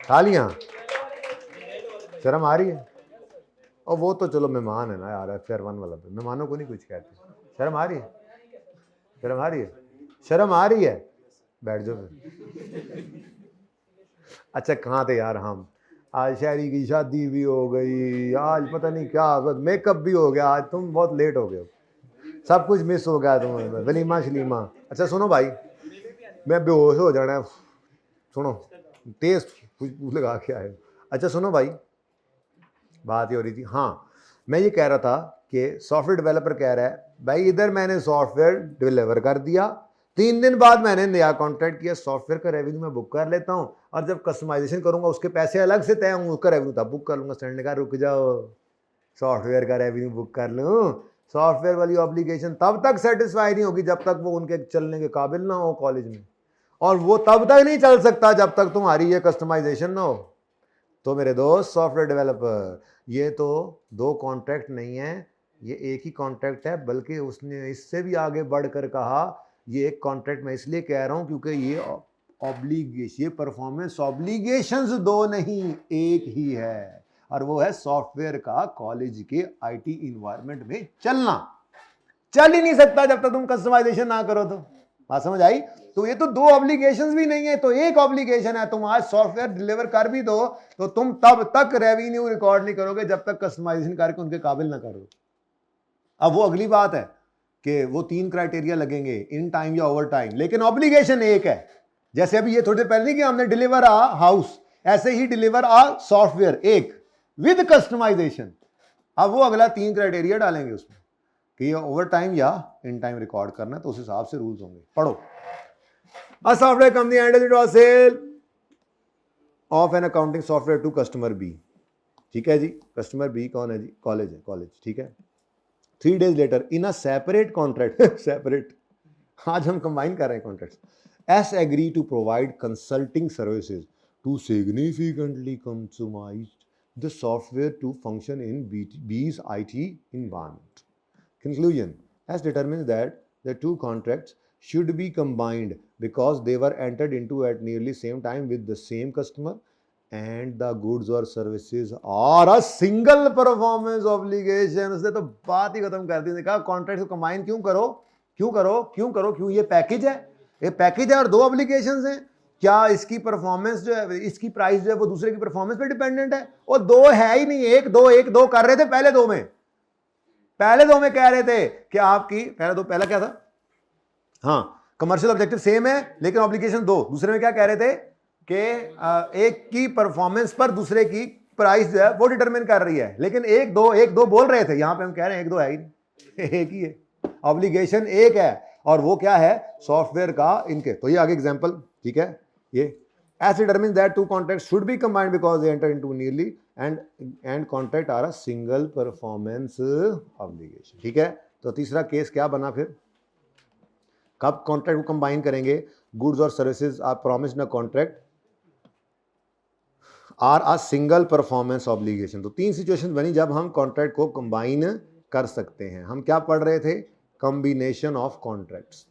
तालियां, शर्म आ रही है? और वो तो चलो मेहमान है ना यार, FR1 वाला पे मेहमानों को नहीं कुछ कहते, शर्म आ रही है? शर्म आ रही है? शर्म आ रही है? बैठ जाओ फिर। अच्छा कहाँ थे यार हम? आज शहरी की शादी भी हो गई, आज पता नहीं क्या मेकअप भी हो गया, आज तुम बहुत लेट हो गए हो, सब कुछ मिस हो गया तुम्हें, वलीमा शलीमा। अच्छा सुनो भाई, मैं बेहोश हो जाना है, सुनो तेज लगा के आए। अच्छा सुनो भाई, बात ये हो रही थी, हाँ मैं ये कह रहा था कि सॉफ्टवेयर डेवलपर कह रहा है भाई इधर मैंने सॉफ्टवेयर डिलीवर कर दिया, 3 दिन बाद मैंने नया कॉन्ट्रैक्ट किया, सॉफ्टवेयर का रेवेन्यू मैं बुक कर लेता हूँ, और जब कस्टमाइजेशन करूंगा उसके पैसे अलग से तय होंगे, उसका रेवेन्यू तब बुक कर लूँगा। स्टैंड ने कहा रुक जाओ, सॉफ्टवेयर का रेवेन्यू बुक कर लूँ, सॉफ्टवेयर वाली ऑब्लिगेशन तब तक सेटिस्फाई नहीं होगी जब तक वो उनके चलने के काबिल ना हो कॉलेज में, और वो तब तक नहीं चल सकता जब तक तुम्हारी ये कस्टमाइजेशन ना हो। तो मेरे दोस्त सॉफ्टवेयर डेवलपर, ये तो 2 कॉन्ट्रैक्ट नहीं है, ये एक ही कॉन्ट्रैक्ट है, बल्कि उसने इससे भी आगे बढ़कर कहा ये एक कॉन्ट्रैक्ट मैं इसलिए कह रहा हूं क्योंकि ये ऑब्लिगेशन, ये परफॉर्मेंस ऑब्लिगेशंस 2 नहीं एक ही है, और वो है सॉफ्टवेयर का कॉलेज के आईटी इन्वायरमेंट में चलना। चल ही नहीं सकता जब तक तुम कस्टमाइजेशन ना करो। तो बात समझ आई? तो ये तो 2 ऑब्लिगेशंस भी नहीं है, तो एक ऑब्लिगेशन है, तुम आज सॉफ्टवेयर डिलीवर कर भी दो तो तुम तब तक रेवेन्यू रिकॉर्ड नहीं करोगे जब तक कस्टमाइजेशन करके उनके काबिल ना करो। अब वो अगली बात है कि वो 3 क्राइटेरिया लगेंगे, इन टाइम या ओवर टाइम, लेकिन ऑब्लिगेशन एक है। जैसे अभी ये थोड़ी देर पहले नहीं कि हमने डिलीवर आ हाउस, ऐसे ही डिलीवर आ सॉफ्टवेयर एक विद कस्टमाइजेशन। अब वो अगला 3 क्राइटेरिया डालेंगे उसमें कि ये ओवर टाइम या इन टाइम रिकॉर्ड करना है, तो उस हिसाब से रूल्स होंगे। पढ़ो। A software company enters into a sale of an accounting software to customer B। ठीक है जी, कस्टमर बी कौन है जी? कॉलेज है, कॉलेज, ठीक है। 3 days later in a separate contract separate, आज हम कंबाइन कर रहे हैं contracts, S agree to provide consulting services to significantly customize the software to function in B's IT environment। Conclusion, S determines that the 2 contracts should be combined because they were entered into at nearly same time with the same customer and the goods or services are a single performance obligation। उसने तो बात ही खत्म कर दी, कहा contract को combine क्यों करो, क्यों करो, क्यों करो, क्यों, ये पैकेज है, ये पैकेज है और 2 ऑब्लिगेशंस हैं। क्या इसकी परफॉर्मेंस जो है, इसकी प्राइस जो है वो दूसरे की परफॉर्मेंस पे डिपेंडेंट है? और 2 है ही नहीं, 1 2 कर रहे थे पहले 2 में, कह रहे थे कि आपकी पहला क्या था, हाँ कमर्शियल ऑब्जेक्टिव सेम है लेकिन ऑब्लिगेशन 2, दूसरे में क्या कह रहे थे कि एक की परफॉर्मेंस पर दूसरे की प्राइस जो है वो डिटरमिन कर रही है, लेकिन एक दो बोल रहे थे, यहां पे हम कह रहे हैं एक दो है ही नहीं, एक ही है, ऑब्लिगेशन एक है, और वो क्या है, सॉफ्टवेयर का इनके। तो ये आगे एग्जांपल, ठीक है, ये as determines that two contracts should be combined because they enter into nearly and contract are a single performance obligation, ठीक है। तो तीसरा केस क्या बना फिर, कब कॉन्ट्रैक्ट को कंबाइन करेंगे, गुड्स और services are promised in a contract are a single performance obligation. तो तीन सिचुएशन बनी जब हम कॉन्ट्रैक्ट को कंबाइन कर सकते हैं। हम क्या पढ़ रहे थे, कॉम्बिनेशन ऑफ कॉन्ट्रैक्ट्स,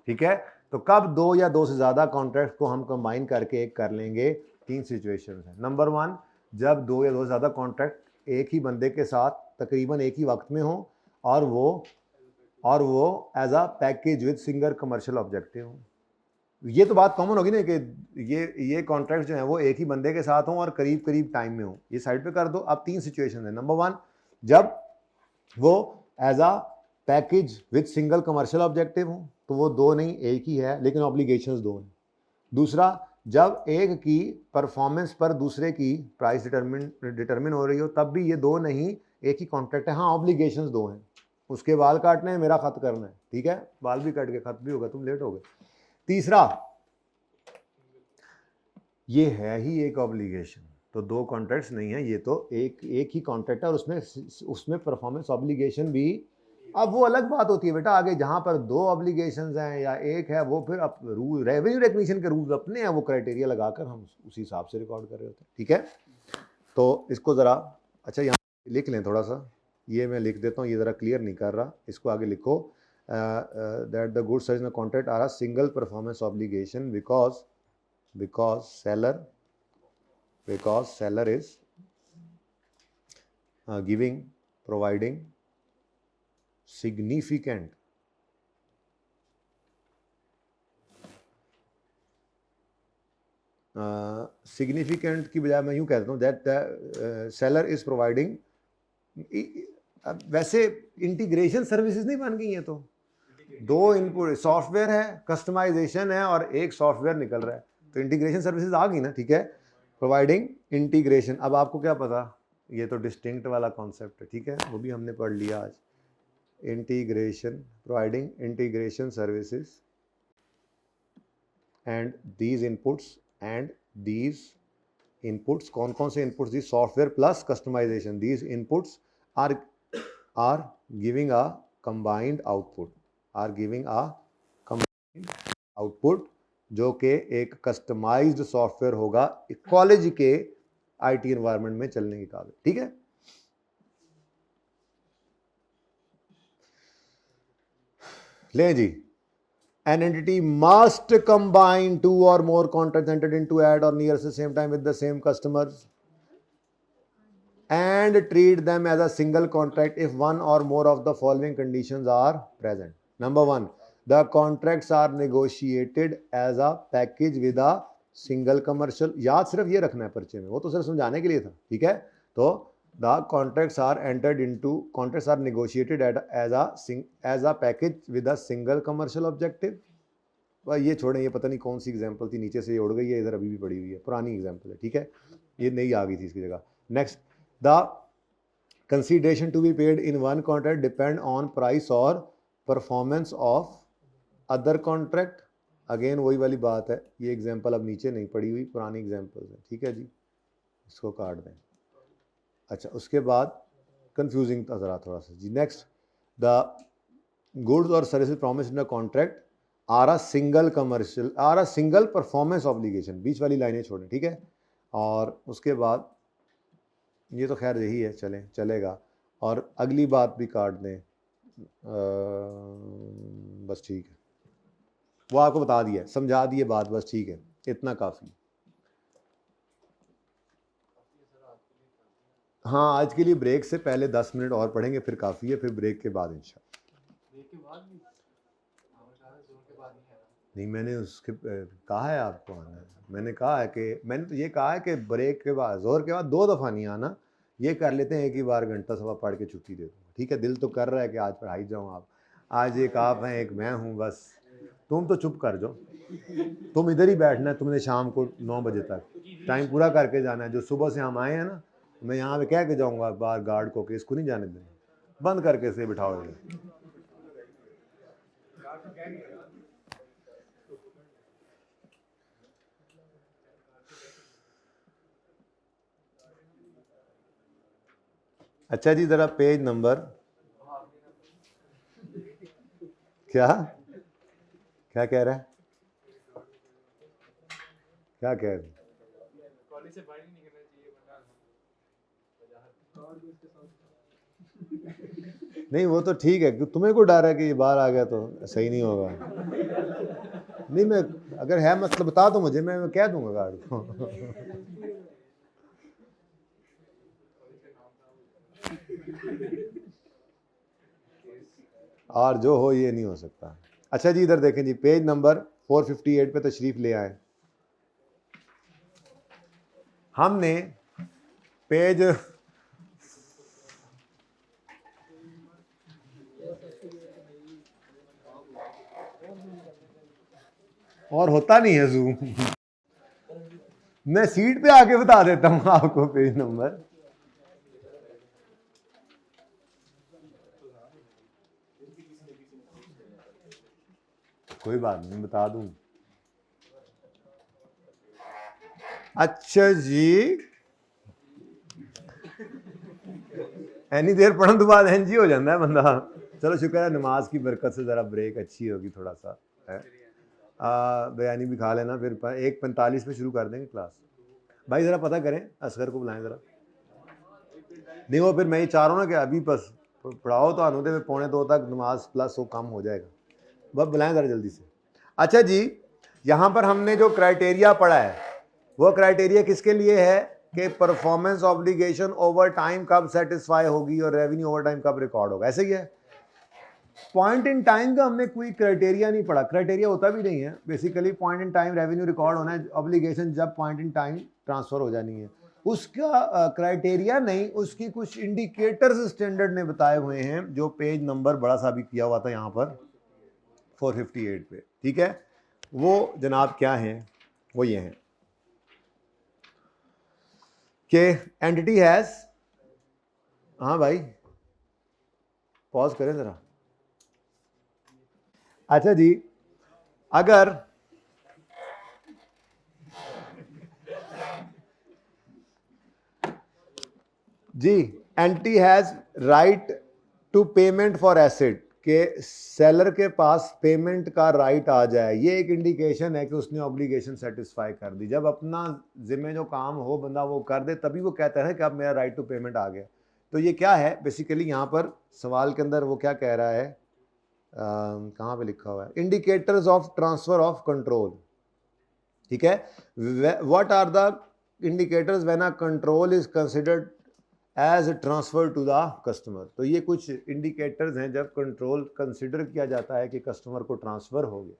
ठीक है। तो कब दो या दो से ज्यादा कॉन्ट्रैक्ट को हम कंबाइन करके एक कर लेंगे, तीन सिचुएशन है। नंबर वन, जब दो या दो से ज्यादा कॉन्ट्रैक्ट एक ही बंदे के साथ तकरीबन एक ही वक्त में हो और वो as a package with single commercial objective हो। ये तो बात कॉमन होगी ना कि ये कॉन्ट्रैक्ट जो है वो एक ही बंदे के साथ हों और करीब करीब टाइम में हो। ये साइड पे कर दो। अब तीन सिचुएशन है। नंबर वन, जब वो as a package with single commercial objective हो, तो वो दो नहीं एक ही है लेकिन ऑब्लिगेशंस दो हैं। दूसरा, जब एक की परफॉर्मेंस पर दूसरे की प्राइस डिटरमिन हो रही हो, तब भी ये दो नहीं एक ही कॉन्ट्रैक्ट है, हाँ ऑब्लिगेशंस दो हैं। उसके बाल काटने हैं, मेरा खत करना है, ठीक है, बाल भी कट गए, खत भी होगा, तुम लेट हो गए। तीसरा, ये है ही एक ऑब्लिगेशन, तो दो कॉन्ट्रैक्ट्स नहीं है, ये तो एक ही कॉन्ट्रैक्ट है और उसमें परफॉर्मेंस ऑब्लिगेशन भी। अब वो अलग बात होती है बेटा, आगे जहां पर दो ऑब्लिगेशंस हैं या एक है, वो फिर अब रूल रेवेन्यू रिकग्निशन के रूल्स अपने हैं, वो क्राइटेरिया लगाकर हम उसी हिसाब से रिकॉर्ड कर रहे होते हैं, ठीक है। तो इसको जरा अच्छा यहाँ लिख लें थोड़ा सा, ये मैं लिख देता हूँ, ये जरा क्लियर नहीं कर रहा, इसको आगे लिखो। That the goods in the contract are a single performance obligation because seller is providing significant की बजाय मैं यूं कहता हूं दैट सेलर इज प्रोवाइडिंग, वैसे इंटीग्रेशन सर्विसेज नहीं बन गई हैं, तो दो इनपुट सॉफ्टवेयर है, कस्टमाइजेशन है और एक सॉफ्टवेयर निकल रहा है, तो इंटीग्रेशन सर्विसेज आ गई ना, ठीक है। प्रोवाइडिंग इंटीग्रेशन, अब आपको क्या पता, ये तो डिस्टिंक्ट वाला कॉन्सेप्ट है, ठीक है, वो भी हमने पढ़ लिया आज। Integration, providing integration services and these inputs कौन कौन से inputs, the software plus customization, these inputs are giving a combined output जो कि एक कस्टमाइज्ड सॉफ्टवेयर होगा कॉलेज के आईटी एनवायरनमेंट में चलने के काबिल, ठीक है। ले जी, an entity must combine two or more contracts entered into at or near the same time with the same customers and treat them as a single contract if one or more of the following conditions are present. Number one, the contracts are negotiated as a package with a single commercial। याद सिर्फ ये रखना है पर्चे में, वो तो सिर्फ समझाने के लिए था, ठीक है। तो the contracts are negotiated as a package with a single commercial objective। भाई ये छोड़ें, ये पता नहीं कौन सी एग्जांपल थी, नीचे से ये उड़ गई है, इधर अभी भी पड़ी हुई है, पुरानी एग्जांपल है, ठीक है, ये नई आ गई थी इसकी जगह। Next, the consideration to be paid in one contract depend on price और performance of other contract. Again वही वाली बात है, ये एग्जांपल अब नीचे नहीं पड़ी हुई, पुरानी एग्जांपल है, ठीक है जी, इसको काट दें। अच्छा, उसके बाद कंफ्यूजिंग था ज़रा थोड़ा सा जी। नेक्स्ट, द गुड्स और services promised in a contract are a single performance obligation, बीच वाली लाइनें छोड़ें, ठीक है। और उसके बाद ये तो खैर यही है, चलेगा, और अगली बात भी काट दें, बस ठीक है, वो आपको बता दिया, समझा दिए बात, बस ठीक है, इतना काफ़ी। हाँ, आज के लिए ब्रेक से पहले 10 मिनट और पढ़ेंगे, फिर काफ़ी है, फिर ब्रेक के बाद इंशाल्लाह। नहीं, मैंने उसके कहा है आपको आना है, मैंने तो ये कहा है कि ब्रेक के बाद, जोर के बाद 2 दफ़ा नहीं आना, ये कर लेते हैं एक ही बार, घंटा सवा पढ़ के छुट्टी दे दूँगा, ठीक है। दिल तो कर रहा है कि आज पढ़ाई जाऊँ, आप आज एक आप हैं एक मैं हूँ, बस तुम तो चुप कर जाओ, तुम इधर ही बैठना है, तुमने शाम को 9 बजे तक। टाइम पूरा करके जाना है। जो सुबह से हम आए हैं ना, मैं यहाँ पे कह के जाऊँगा बाहर गार्ड को कि इसको नहीं जाने दें, बंद करके से बिठाओ ये। अच्छा जी, जरा पेज नंबर क्या क्या कह रहा है, क्या कह रहे हैं? कॉलेज से बाहर नहीं निकलना चाहिए। नहीं वो तो ठीक है, तुम्हें को डर है कि ये बाहर आ गया तो सही नहीं होगा। नहीं, मैं अगर है मतलब बता दो मुझे, मैं कह दूंगा गार्ड को। और जो हो ये नहीं हो सकता। अच्छा जी, इधर देखें जी, पेज नंबर 458 पे तशरीफ ले आए। हमने पेज और होता नहीं है जूम, मैं सीट पे आके बता देता हूं आपको पेज नंबर। कोई बात नहीं, बता दूं। अच्छा जी, एनी देर पढ़न तो बाद एनजी हो जाता है बंदा। चलो शुक्र है नमाज की बरकत से ज़रा ब्रेक अच्छी होगी, थोड़ा सा है। बयानी भी खा लेना, फिर 1:45 पे शुरू कर देंगे क्लास। भाई ज़रा पता करें, असगर को बुलाएं ज़रा। नहीं वो फिर मैं ही चाह रहा हूँ ना कि अभी बस पढ़ाओ तो आने में 1:45 तक नमाज प्लस वो कम हो जाएगा, बस बुलाएं ज़रा जल्दी से। अच्छा जी, यहाँ पर हमने जो क्राइटेरिया पढ़ा है वो क्राइटेरिया किसके लिए है कि परफॉर्मेंस ऑब्लिगेशन ओवर टाइम कब सेटिस्फाई होगी और रेवेन्यू ओवर टाइम कब रिकॉर्ड होगा, ऐसे ही है। पॉइंट इन टाइम का हमने कोई क्राइटेरिया नहीं पढ़ा, क्राइटेरिया होता भी नहीं है basically. Point in time revenue record होना है, ऑब्लिगेशन जब पॉइंट इन टाइम ट्रांसफर हो जानी है, उसका क्राइटेरिया नहीं, उसकी कुछ इंडिकेटर्स स्टैंडर्ड ने बताए हुए हैं, जो पेज नंबर बड़ा सा भी किया हुआ था यहाँ पर 458 पे, ठीक है। वो जनाब क्या हैं, वो ये हैं कि एंटिटी हैज, हाँ भाई पॉज करें जरा। अच्छा जी, अगर जी entity has right to payment for asset, के सेलर के पास पेमेंट का राइट आ जाए, ये एक इंडिकेशन है कि उसने ऑब्लिगेशन सेटिस्फाई कर दी। जब अपना जिम्मे जो काम हो बंदा वो कर दे, तभी वो कहता है कि अब मेरा राइट टू पेमेंट आ गया। तो ये क्या है बेसिकली, यहाँ पर सवाल के अंदर वो क्या कह रहा है, कहाँ पे लिखा हुआ है, indicators of transfer of control, ठीक है। What are the indicators when a control is considered as transfer to the customer. तो ये कुछ इंडिकेटर्स हैं जब कंट्रोल कंसिडर किया जाता है कि कस्टमर को ट्रांसफ़र हो गया,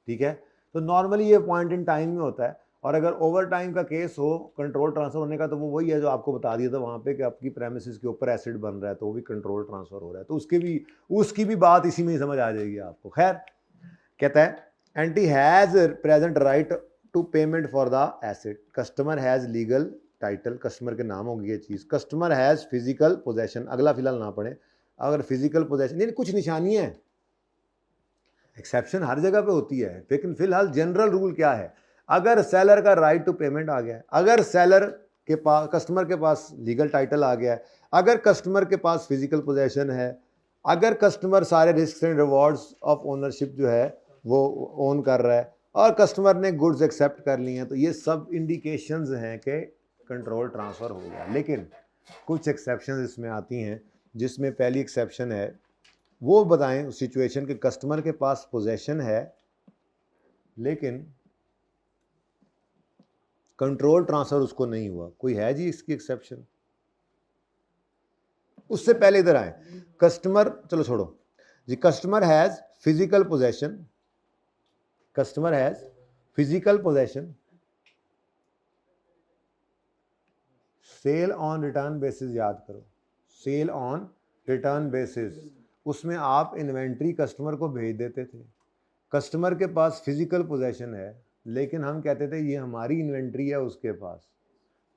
ठीक है। तो नॉर्मली ये पॉइंट इन टाइम में होता है, और अगर ओवर टाइम का केस हो कंट्रोल ट्रांसफ़र होने का, तो वो वही है जो आपको बता दिया था वहाँ पे कि आपकी प्रेमिसेस के ऊपर एसिड बन रहा है तो वो भी कंट्रोल ट्रांसफ़र हो रहा है, तो उसकी भी बात इसी में ही समझ आ जाएगी आपको। खैर, कहता है entity has present right to payment for the asset, customer has legal title, customer के नाम होगी ये चीज़, कस्टमर हैज़ फिजिकल पोजेशन, अगला फिलहाल ना पड़े, अगर फिजिकल पोजेशन नहीं, कुछ निशानियाँ हैं, एक्सेप्शन हर जगह पे होती है, लेकिन फिलहाल जनरल रूल क्या है, अगर सेलर का राइट टू पेमेंट आ गया है, अगर सेलर के पास कस्टमर के पास लीगल टाइटल आ गया है, अगर कस्टमर के पास फिजिकल पोजेशन है, अगर कस्टमर सारे risk and rewards of ownership जो है वो ओन कर रहा है, और कस्टमर ने गुड्स एक्सेप्ट कर ली हैं, तो ये सब इंडिकेशंस हैं कि कंट्रोल ट्रांसफ़र हो गया। लेकिन कुछ एक्सेप्शन इसमें आती हैं, जिसमें पहली एक्सेप्शन है वो बताएं उस सिचुएशन के कस्टमर के पास पोजेशन है लेकिन कंट्रोल ट्रांसफ़र उसको नहीं हुआ, कोई है जी इसकी एक्सेप्शन? उससे पहले इधर आए, कस्टमर, चलो छोड़ो जी, customer has physical possession, customer has physical possession, sale on return basis, याद करो सेल ऑन रिटर्न बेसिस, उसमें आप इन्वेंट्री कस्टमर को भेज देते थे, कस्टमर के पास फिजिकल पोजेशन है, लेकिन हम कहते थे ये हमारी इन्वेंट्री है उसके पास।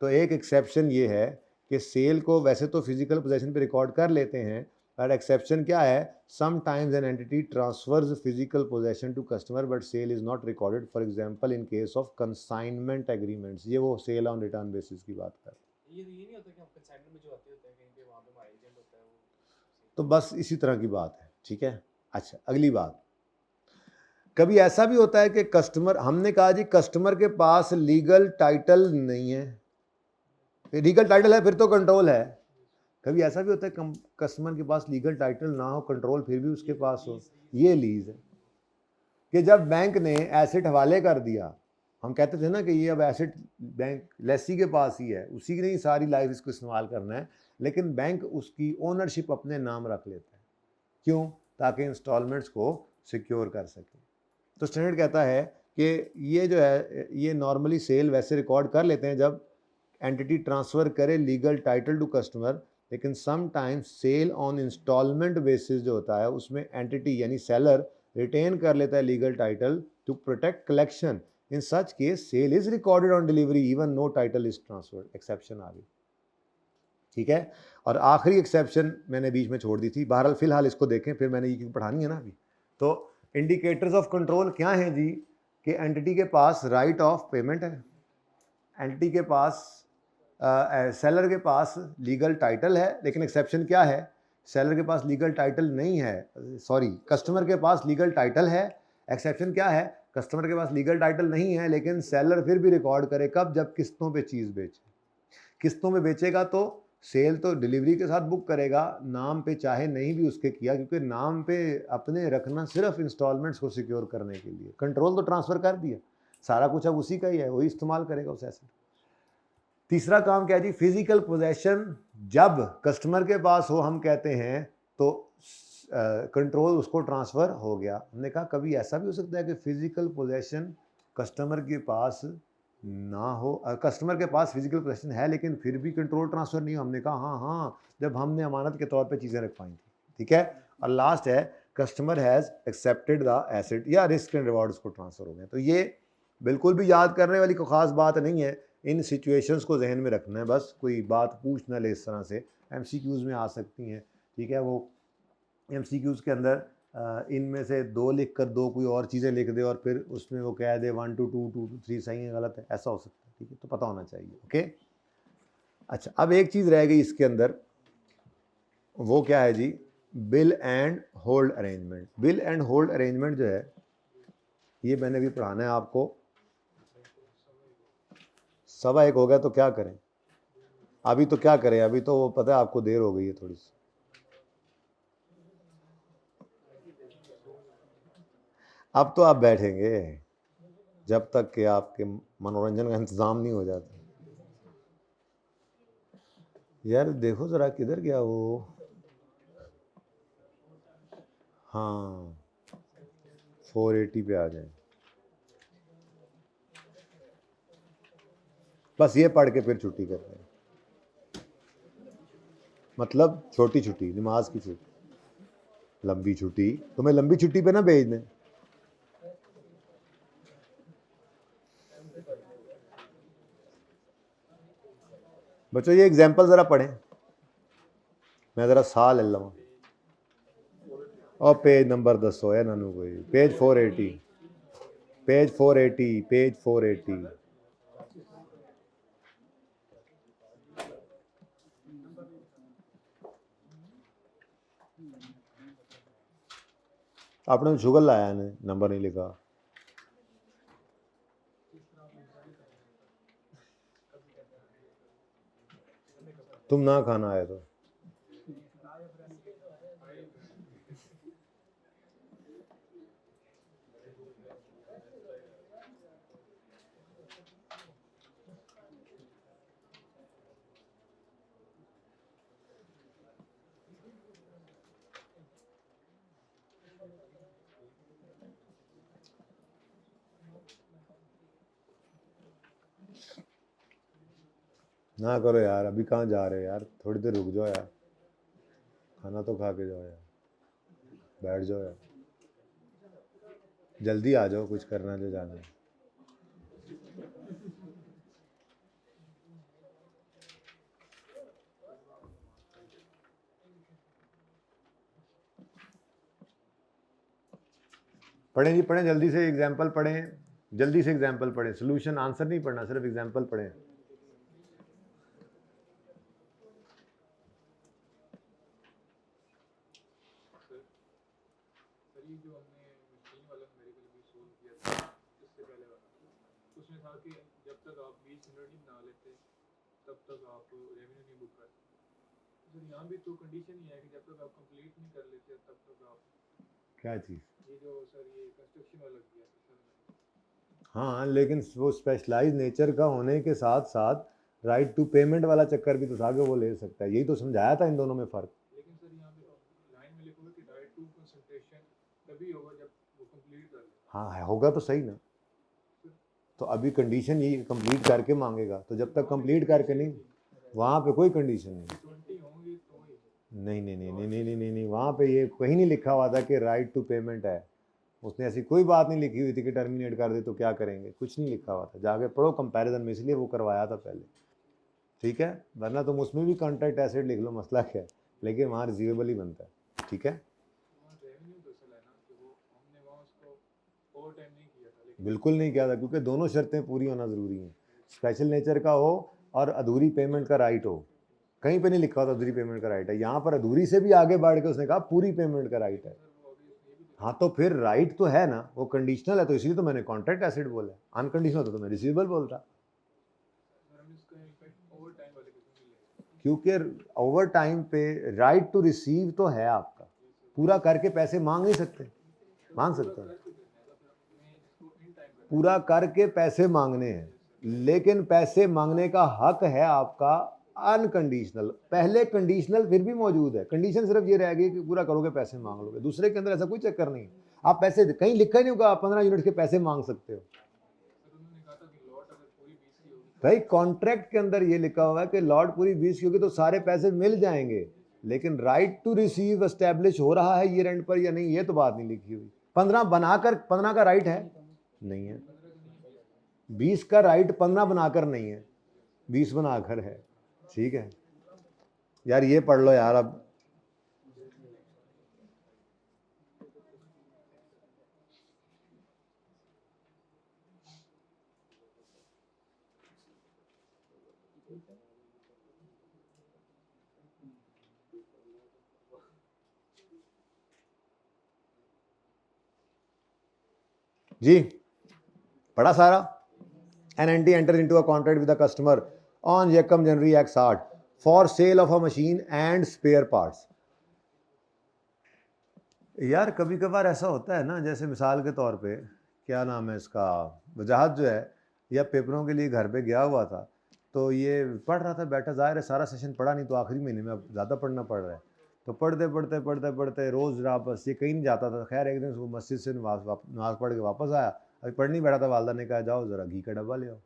तो एक एक्सेप्शन ये है कि सेल को वैसे तो फिजिकल पोजेशन पे रिकॉर्ड कर लेते हैं, बट एक्सेप्शन क्या है, sometimes an entity transfers physical possession to customer but sale is not recorded, for example in case of consignment agreements. ये वो सेल ऑन रिटर्न बेसिस की बात कर रहे हैं। ये नहीं होता कि हम कंसाइनमेंट में जो आते होते हैं कहीं पे वहाँ पे हमारा एजेंट होता है वो। तो बस इसी तरह की बात है, ठीक है। अच्छा, अगली बात, कभी ऐसा भी होता है कि कस्टमर, हमने कहा जी कस्टमर के पास लीगल टाइटल नहीं है, लीगल टाइटल है फिर तो कंट्रोल है। कभी ऐसा भी होता है कस्टमर के पास लीगल टाइटल ना हो, कंट्रोल फिर भी उसके पास हो। ये लीज है कि जब बैंक ने एसेट हवाले कर दिया, हम कहते थे ना कि ये अब एसेट बैंक लेसी के पास ही है, उसी की नहीं सारी लाइफ इसको इस्तेमाल करना है, लेकिन बैंक उसकी ओनरशिप अपने नाम रख लेता है। क्यों? ताकि इंस्टॉलमेंट्स को सिक्योर कर सके। तो स्टैंडर्ड कहता है कि ये जो है ये नॉर्मली सेल वैसे रिकॉर्ड कर लेते हैं जब एंटिटी ट्रांसफ़र करे लीगल टाइटल टू कस्टमर, लेकिन sometimes sale on installment basis जो होता है उसमें एंटिटी यानी सेलर रिटेन कर लेता है legal title to protect collection. In such case sale is recorded on delivery even no title is transferred. Exception आ गई, ठीक है। और आखिरी एक्सेप्शन मैंने बीच में छोड़ दी थी, बहरहाल फिलहाल इसको देखें, फिर मैंने ये पढ़ानी है ना अभी। तो इंडिकेटर्स ऑफ कंट्रोल क्या हैं जी, कि एंटिटी के पास राइट ऑफ पेमेंट है, एंटिटी के पास सेलर के पास लीगल टाइटल है, लेकिन एक्सेप्शन क्या है, सेलर के पास लीगल टाइटल नहीं है, सॉरी कस्टमर के पास लीगल टाइटल है। एक्सेप्शन क्या है, कस्टमर के पास लीगल टाइटल नहीं है लेकिन सेलर फिर भी रिकॉर्ड करे, कब, जब किस्तों पे चीज़ बेचे। किस्तों में बेचेगा तो सेल तो डिलीवरी के साथ बुक करेगा, नाम पे चाहे नहीं भी उसके किया, क्योंकि नाम पे अपने रखना सिर्फ इंस्टॉलमेंट्स को सिक्योर करने के लिए, कंट्रोल तो ट्रांसफ़र कर दिया, सारा कुछ अब उसी का ही है, वही इस्तेमाल करेगा उस एसेट। तीसरा काम क्या है जी, फिजिकल पोजेशन जब कस्टमर के पास हो हम कहते हैं तो कंट्रोल उसको ट्रांसफ़र हो गया। हमने कहा कभी ऐसा भी हो सकता है कि फिजिकल पोजेशन कस्टमर के पास ना हो, कस्टमर के पास फिजिकल पोजेशन है लेकिन फिर भी कंट्रोल ट्रांसफ़र नहीं हो। हमने कहा हाँ हाँ, जब हमने अमानत के तौर पे चीज़ें रखवाई थी, ठीक है। और लास्ट है customer has accepted the asset या रिस्क एंड रिवॉर्ड उसको ट्रांसफ़र हो गए। तो ये बिल्कुल भी याद करने वाली कोई ख़ास बात नहीं है, इन सिचुएशंस को जहन में रखना है बस, कोई बात पूछ ना ले इस तरह से, एमसीक्यूज़ में आ सकती हैं, ठीक है। वो एमसीक्यूज़ के अंदर इनमें से 2 लिख कर 2 कोई और चीज़ें लिख दे और फिर उसमें वो कह दे 1 to 2 2 to 3 सही है गलत है, ऐसा हो सकता है, ठीक है। तो पता होना चाहिए, ओके। अच्छा, अब एक चीज़ रह गई इसके अंदर, वो क्या है जी, bill and hold arrangement. Bill and hold arrangement जो है ये मैंने भी पढ़ाना है आपको। 1:15 हो गया तो क्या करें, अभी तो क्या करें, अभी तो वो पता है आपको देर हो गई है थोड़ी सी। अब तो आप बैठेंगे जब तक कि आपके मनोरंजन का इंतज़ाम नहीं हो जाता। यार देखो ज़रा किधर गया वो, हाँ 480 पे आ जाए, बस ये पढ़ के फिर छुट्टी करते हैं, मतलब छोटी छुट्टी, नमाज की छुट्टी। लंबी छुट्टी, तुम्हें लंबी छुट्टी पे ना भेज दें। बच्चों ये एग्जाम्पल ज़रा पढ़ें, मैं ज़रा साह ले लूँ। और पेज नंबर दसो है नानू कोई, पेज 480, पेज 480, पेज 480। आपने शुगर लाया ने नंबर नहीं लिखा, तुम ना खाना आए तो ना करो यार, अभी कहाँ जा रहे हो यार, थोड़ी देर रुक जाओ यार, खाना तो खा के जाओ यार, बैठ जाओ यार, जल्दी आ जाओ, कुछ करना है जो जाना है। पढ़ें जी पढ़ें, जल्दी से एग्जाम्पल पढ़ें, जल्दी से एग्जाम्पल पढ़ें, सोल्यूशन आंसर नहीं पढ़ना, सिर्फ एग्जाम्पल पढ़ें। सर ये जो हमने मशीन वाला न्यूमेरिकल भी सोल्व किया था इससे पहले वाला, उसमें था कि जब तक आप 20 मिनट नहीं बना लेते तब तक आप रेवेन्यू नहीं बुक कर सकते। सर यहाँ भी तो कंडीशन ही है कि जब तक आप कंप्लीट नहीं कर लेते तब तक आप, क्या चीज़? ये जो सर ये कंस्ट्रक्शन वाला किया था सर मैंने। हाँ, लेकिन वो स्पेशलाइज नेचर का होने के साथ साथ राइट टू पेमेंट वाला चक्कर भी तो था कि वो ले सकता है, यही तो समझाया था इन दोनों में फ़र्क। लेकिन सर यहाँ पे लाइन में लिखोगे कि राइट टू कंसंट्रेशन तभी होगा जब वो कंप्लीट कर ले। हाँ होगा तो सही ना, तो अभी कंडीशन ये कंप्लीट करके मांगेगा, तो जब तक कंप्लीट करके नहीं, वहाँ पे कोई कंडीशन नहीं। 20 होंगे तो ही। नहीं नहीं नहीं नहीं नहीं नहीं नहीं नहीं, वहाँ पे ये कहीं नहीं लिखा हुआ था कि राइट टू पेमेंट है, उसने ऐसी कोई बात नहीं लिखी हुई थी कि टर्मिनेट कर दे तो क्या करेंगे, कुछ नहीं लिखा हुआ था, जाके पढ़ो कंपैरिजन में, इसलिए वो करवाया था पहले, ठीक है, वरना तुम उसमें भी कॉन्ट्रैक्ट एसेट लिख लो, मसला क्या है, लेकिन वहाँ रिसीवेबल ही बनता है, ठीक है। वहाँ रेवेन्यू तो चला है ना कि वो हमने वहाँ उसको ओवर टाइम नहीं किया था, लेकिन बिल्कुल नहीं किया था, क्योंकि दोनों शर्तें पूरी होना ज़रूरी हैं, स्पेशल नेचर का हो और अधूरी पेमेंट का राइट हो, कहीं पे नहीं लिखा होता अधूरी पेमेंट का राइट है, यहाँ पर अधूरी से भी आगे बढ़ के उसने कहा पूरी पेमेंट का राइट है। सर वो अभी उसने ये भी हाँ तो फिर राइट तो है ना, वो कंडीशनल है, तो इसलिए तो मैंने कॉन्ट्रैक्ट एसेट बोला, अनकंडीशनल होता तो मैं रिसीवेबल बोलता, सर हम इसका इफेक्ट ओवर टाइम वाले किस्म में ले, क्योंकि ओवर टाइम पे राइट टू रिसीव तो है आपका, पूरा करके पैसे मांग नहीं सकते, मांग सकते हैं, पूरा करके पैसे मांगने हैं, लेकिन पैसे मांगने का हक है आपका अनकंडीशनल, पहले कंडीशनल फिर भी मौजूद है, कंडीशन सिर्फ ये रहेगी कि पूरा करोगे पैसे मांग लोगे, दूसरे के अंदर ऐसा कोई चक्कर नहीं है, आप पैसे कहीं लिखा ही नहीं होगा आप 15 यूनिट के पैसे मांग सकते हो, सर उन्होंने कहा था कि लॉट अगर पूरी 20 की होगी भाई कॉन्ट्रैक्ट के अंदर ये लिखा हुआ है कि लॉट पूरी 20 की होगी तो सारे पैसे मिल जाएंगे, लेकिन राइट टू रिसीव एस्टेब्लिश हो रहा है ईयर एंड पर या नहीं, ये तो बात नहीं लिखी हुई, 15 बनाकर 15 का राइट है नहीं है, 20 का राइट 15 बनाकर नहीं है, 20 बनाकर है, ठीक है यार, ये पढ़ लो यार अब, जी पढ़ा सारा। NNT enters into a contract with the customer on Yekam January X 8 for sale of a machine and spare parts। यार कभी कभार ऐसा होता है ना, जैसे मिसाल के तौर पे क्या नाम है इसका, वजाहत जो है या पेपरों के लिए घर पे गया हुआ था, तो ये पढ़ रहा था बैठा, जाहिर है सारा सेशन पढ़ा नहीं, तो आखिरी महीने में अब ज़्यादा पढ़ना पड़ रहा है, तो पढ़ते पढ़ते पढ़ते पढ़ते रोज़ वापस ये कहीं नहीं जाता था, खैर एक दिन वो मस्जिद से नमाज पढ़ के वापस आया, अभी पढ़ नहीं बैठा था, वालदा ने कहा जाओ ज़रा घी का डब्बा ले आओ,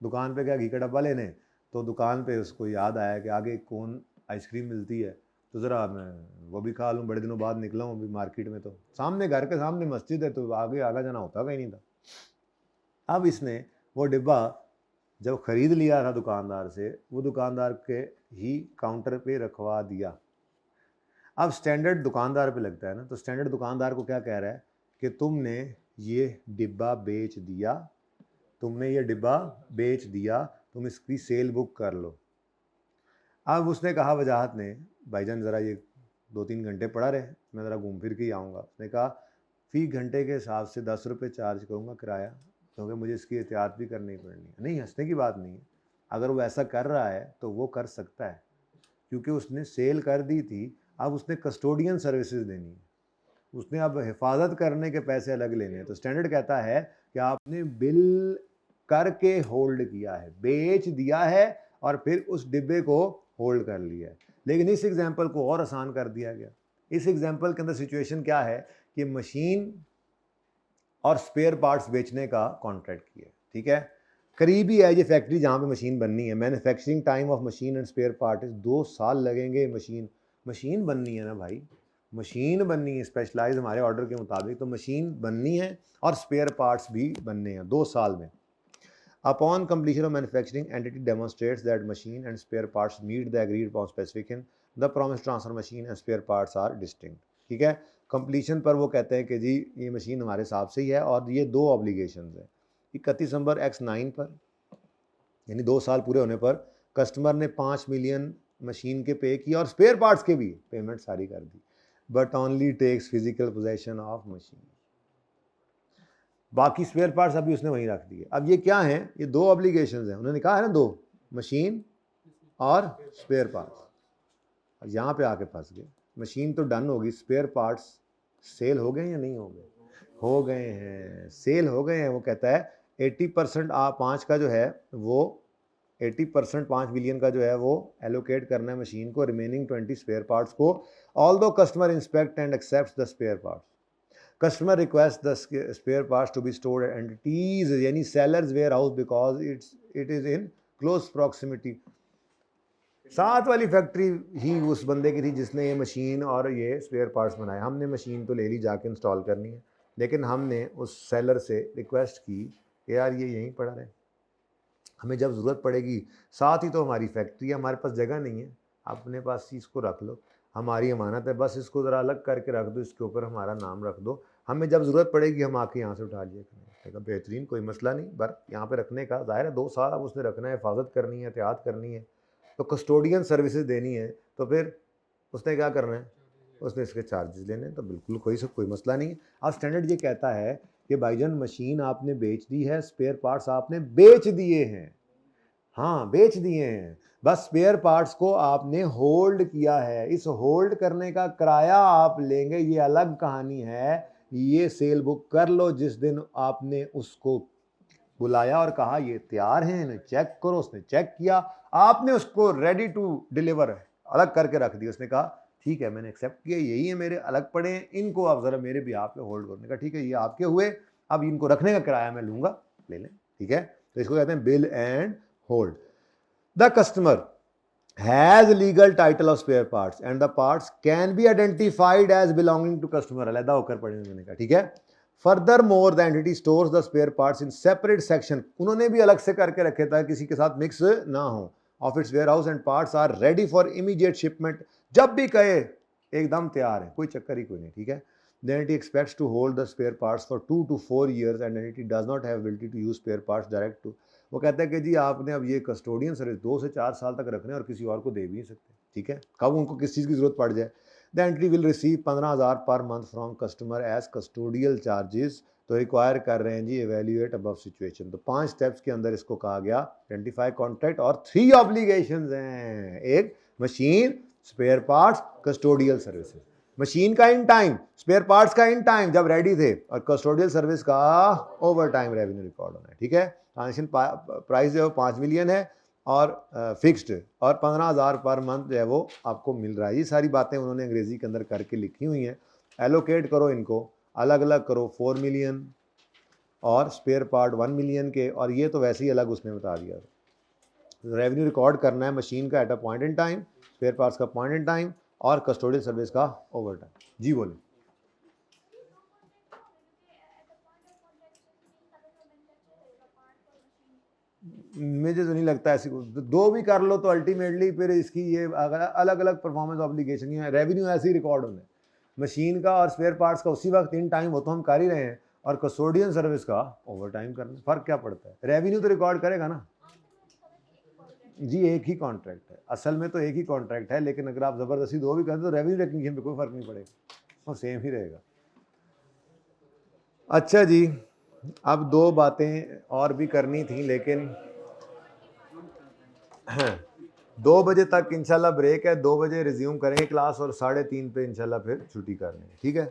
दुकान पे गया घी का डब्बा लेने, तो दुकान पे उसको याद आया कि आगे कौन आइसक्रीम मिलती है, तो ज़रा मैं वो भी खा लूँ, बड़े दिनों बाद निकला हूँ अभी मार्केट में, तो सामने घर के सामने मस्जिद है, तो आगे आना जाना होता कहीं नहीं था। अब इसने वो डिब्बा जब ख़रीद लिया था दुकानदार से, वो दुकानदार के ही काउंटर पे रखवा दिया। अब स्टैंडर्ड दुकानदार पे लगता है ना, तो स्टैंडर्ड दुकानदार को क्या कह रहा है कि तुमने ये डिब्बा बेच दिया, तुमने ये डिब्बा बेच दिया, तुम इसकी सेल बुक कर लो। अब उसने कहा वजाहत ने, भाईजान ज़रा ये 2-3 घंटे पड़ा रहे, मैं ज़रा घूम फिर के ही आऊँगा। उसने कहा फ़ी घंटे के हिसाब से 10 रुपये चार्ज करूँगा किराया, क्योंकि मुझे इसकी एहतियात भी करनी पड़नी है। नहीं, हंसने की बात नहीं है, अगर वो ऐसा कर रहा है तो वो कर सकता है, क्योंकि उसने सेल कर दी थी, अब उसने कस्टोडियन सर्विसेज देनी है, उसने अब हिफाजत करने के पैसे अलग लेने हैं। तो स्टैंडर्ड कहता है कि आपने बिल करके होल्ड किया है, बेच दिया है और फिर उस डिब्बे को होल्ड कर लिया है। लेकिन इस एग्जाम्पल को और आसान कर दिया गया। इस एग्जाम्पल के अंदर सिचुएशन क्या है कि मशीन और स्पेयर पार्ट्स बेचने का कॉन्ट्रैक्ट किया, ठीक है, करीबी है ये फैक्ट्री जहाँ पे मशीन बननी है, manufacturing time of machine and spare part 2 साल लगेंगे, मशीन बननी है ना भाई, मशीन बननी है, स्पेशलाइज हमारे ऑर्डर के मुताबिक, तो मशीन बननी है और स्पेयर पार्ट्स भी बनने हैं 2 साल में। Upon completion of manufacturing, entity demonstrates that machine and spare parts meet the agreed upon specification. The promised transfer machine and spare parts are distinct. ठीक है, कंप्लीशन पर वो कहते हैं कि जी ये मशीन हमारे हिसाब से ही है, और ये 2 ऑब्लिगेशंस हैं। 31 दिसंबर X9 पर, यानी 2 साल पूरे होने पर कस्टमर ने 5 मिलियन मशीन के पे किए और स्पेयर पार्ट्स के भी पेमेंट सारी कर दी, but only takes physical possession of machine. बाकी स्पेयर पार्ट्स अभी उसने वहीं रख दिए। अब ये क्या हैं? ये 2 ऑब्लिगेशंस हैं, उन्होंने कहा है ना 2, मशीन और स्पेयर पार्ट्स। यहाँ पे आके फंस गए। मशीन तो डन होगी, स्पेयर पार्ट्स सेल हो गए या नहीं हो गए? हो गए हैं, सेल हो गए हैं। वो कहता है 80% 5 का जो है वो 80% 5 बिलियन का जो है वो एलोकेट करना है मशीन को, रिमेनिंग 20 स्पेयर पार्ट्स को। Although customer inspect and accept the spare parts, customer request the spare parts to be stored at entities यानी sellers warehouse because it is in close proximity. साथ वाली factory ही उस बंदे की थी जिसने ये मशीन और ये स्पेयर पार्ट्स बनाए। हमने मशीन तो ले ली, जाके इंस्टॉल करनी है, लेकिन हमने उस सेलर से रिक्वेस्ट की कि यार ये यहीं पड़ा रहे, हमें जब ज़रूरत पड़ेगी, साथ ही तो हमारी फैक्ट्री है, हमारे पास जगह नहीं है, अपने पास चीज़ को रख लो, हमारी अमानत है, बस इसको ज़रा अलग करके रख दो, इसके ऊपर हमारा नाम रख दो, हमें जब ज़रूरत पड़ेगी हम आके यहाँ से उठा लिया करेंगे। बेहतरीन, कोई मसला नहीं, पर यहाँ पे रखने का ज़ाहिर है 2 साल अब उसने रखना है, हिफाजत करनी है, एहतियात करनी है, तो कस्टोडियन सर्विसेज देनी है, तो फिर उसने क्या करना है? उसने इसके चार्जेस लेने हैं, तो बिल्कुल कोई मसला नहीं है। अब स्टैंडर्ड ये कहता है कि भाईजान मशीन आपने बेच दी है, स्पेयर पार्ट्स आपने बेच दिए हैं, हाँ बेच दिए हैं, बस स्पेयर पार्ट्स को आपने होल्ड किया है। इस होल्ड करने का किराया आप लेंगे, ये अलग कहानी है। ये सेल बुक कर लो जिस दिन आपने उसको बुलाया और कहा ये तैयार हैं, इन्हें चेक करो, उसने चेक किया, आपने उसको रेडी टू डिलीवर अलग करके रख दिया। उसने कहा ठीक है, मैंने एक्सेप्ट किया, यही है मेरे, अलग पड़े हैं, इनको आप ज़रा मेरे बिहाफ पे होल्ड करने का, ठीक है, ये आपके हुए, अब इनको रखने का किराया मैं लूँगा, ले लें, ठीक है। तो इसको कहते हैं bill and hold. The customer has legal title of spare parts and the parts can be identified as belonging to customer, अलहदा होकर पढ़ने मैंने कहा, ठीक है। Furthermore the entity stores the spare parts in separate section, उन्होंने भी अलग से करके रखे था, किसी के साथ मिक्स ना हो, of its warehouse and parts are ready for immediate shipment, जब भी कहे एकदम तैयार है, कोई चक्कर ही कोई नहीं, ठीक है। The entity expects to hold the spare parts for 2 to 4 years and entity does not have ability to use spare parts direct to, वो कहता है कि जी आपने अब ये कस्टोडियन सर्विस 2 से 4 साल तक रखने और किसी और को दे भी नहीं सकते, ठीक है, कब उनको किस चीज़ की ज़रूरत पड़ जाए। द एंट्री विल रिसीव 15,000 पर month from customer as custodial charges, तो रिक्वायर कर रहे हैं जी एवेल्यूएट अबव सिचुएशन। तो 5 स्टेप्स के अंदर इसको कहा गया आइडेंटिफाई कॉन्ट्रैक्ट, और 3 ऑब्लिगेशंस हैं, एक machine, spare parts, custodial services. Machine का इन टाइम, स्पेयर पार्ट्स का इन टाइम जब रेडी थे, और कस्टोडियल सर्विस का ओवर टाइम रेवेन्यू रिकॉर्ड होना है, ठीक है। ट्रांजेक्शन प्राइस जो है 5 मिलियन है और फिक्स्ड, और 15,000 पर मंथ जो है वो आपको मिल रहा है। ये सारी बातें उन्होंने अंग्रेजी के अंदर करके लिखी हुई हैं। एलोकेट करो इनको, अलग अलग करो, 4 मिलियन और स्पेयर पार्ट 1 मिलियन के, और ये तो वैसे ही अलग उसने बता दिया। रेवेन्यू रिकॉर्ड करना है मशीन का at a point in time, spare parts का पॉइंट इन टाइम, और कस्टोडियल सर्विस का ओवर टाइम। जी बोले। मुझे तो नहीं लगता ऐसी, 2 भी कर लो तो अल्टीमेटली फिर इसकी ये अलग अलग परफॉर्मेंस ऑब्लिगेशन है, रेवेन्यू ऐसे ही रिकॉर्ड होना है, मशीन का और स्पेयर पार्ट्स का उसी वक्त इन टाइम, वो तो हम कर ही रहे हैं, और कस्टोडियन सर्विस का ओवर टाइम करना, फ़र्क क्या पड़ता है? रेवेन्यू तो रिकॉर्ड करेगा ना जी, एक ही कॉन्ट्रैक्ट है, असल में तो एक ही कॉन्ट्रैक्ट है, लेकिन अगर आप ज़बरदस्ती 2 भी करते तो रेवेन्यू रिकग्निशन पे कोई फ़र्क नहीं पड़ेगा, वो सेम ही रहेगा। अच्छा जी, अब 2 बातें और भी करनी थी, लेकिन 2 बजे तक इंशाल्लाह ब्रेक है, 2 बजे रिज्यूम करेंगे क्लास, और 3:30 पे इंशाल्लाह फिर छुट्टी कर लेंगे, ठीक है।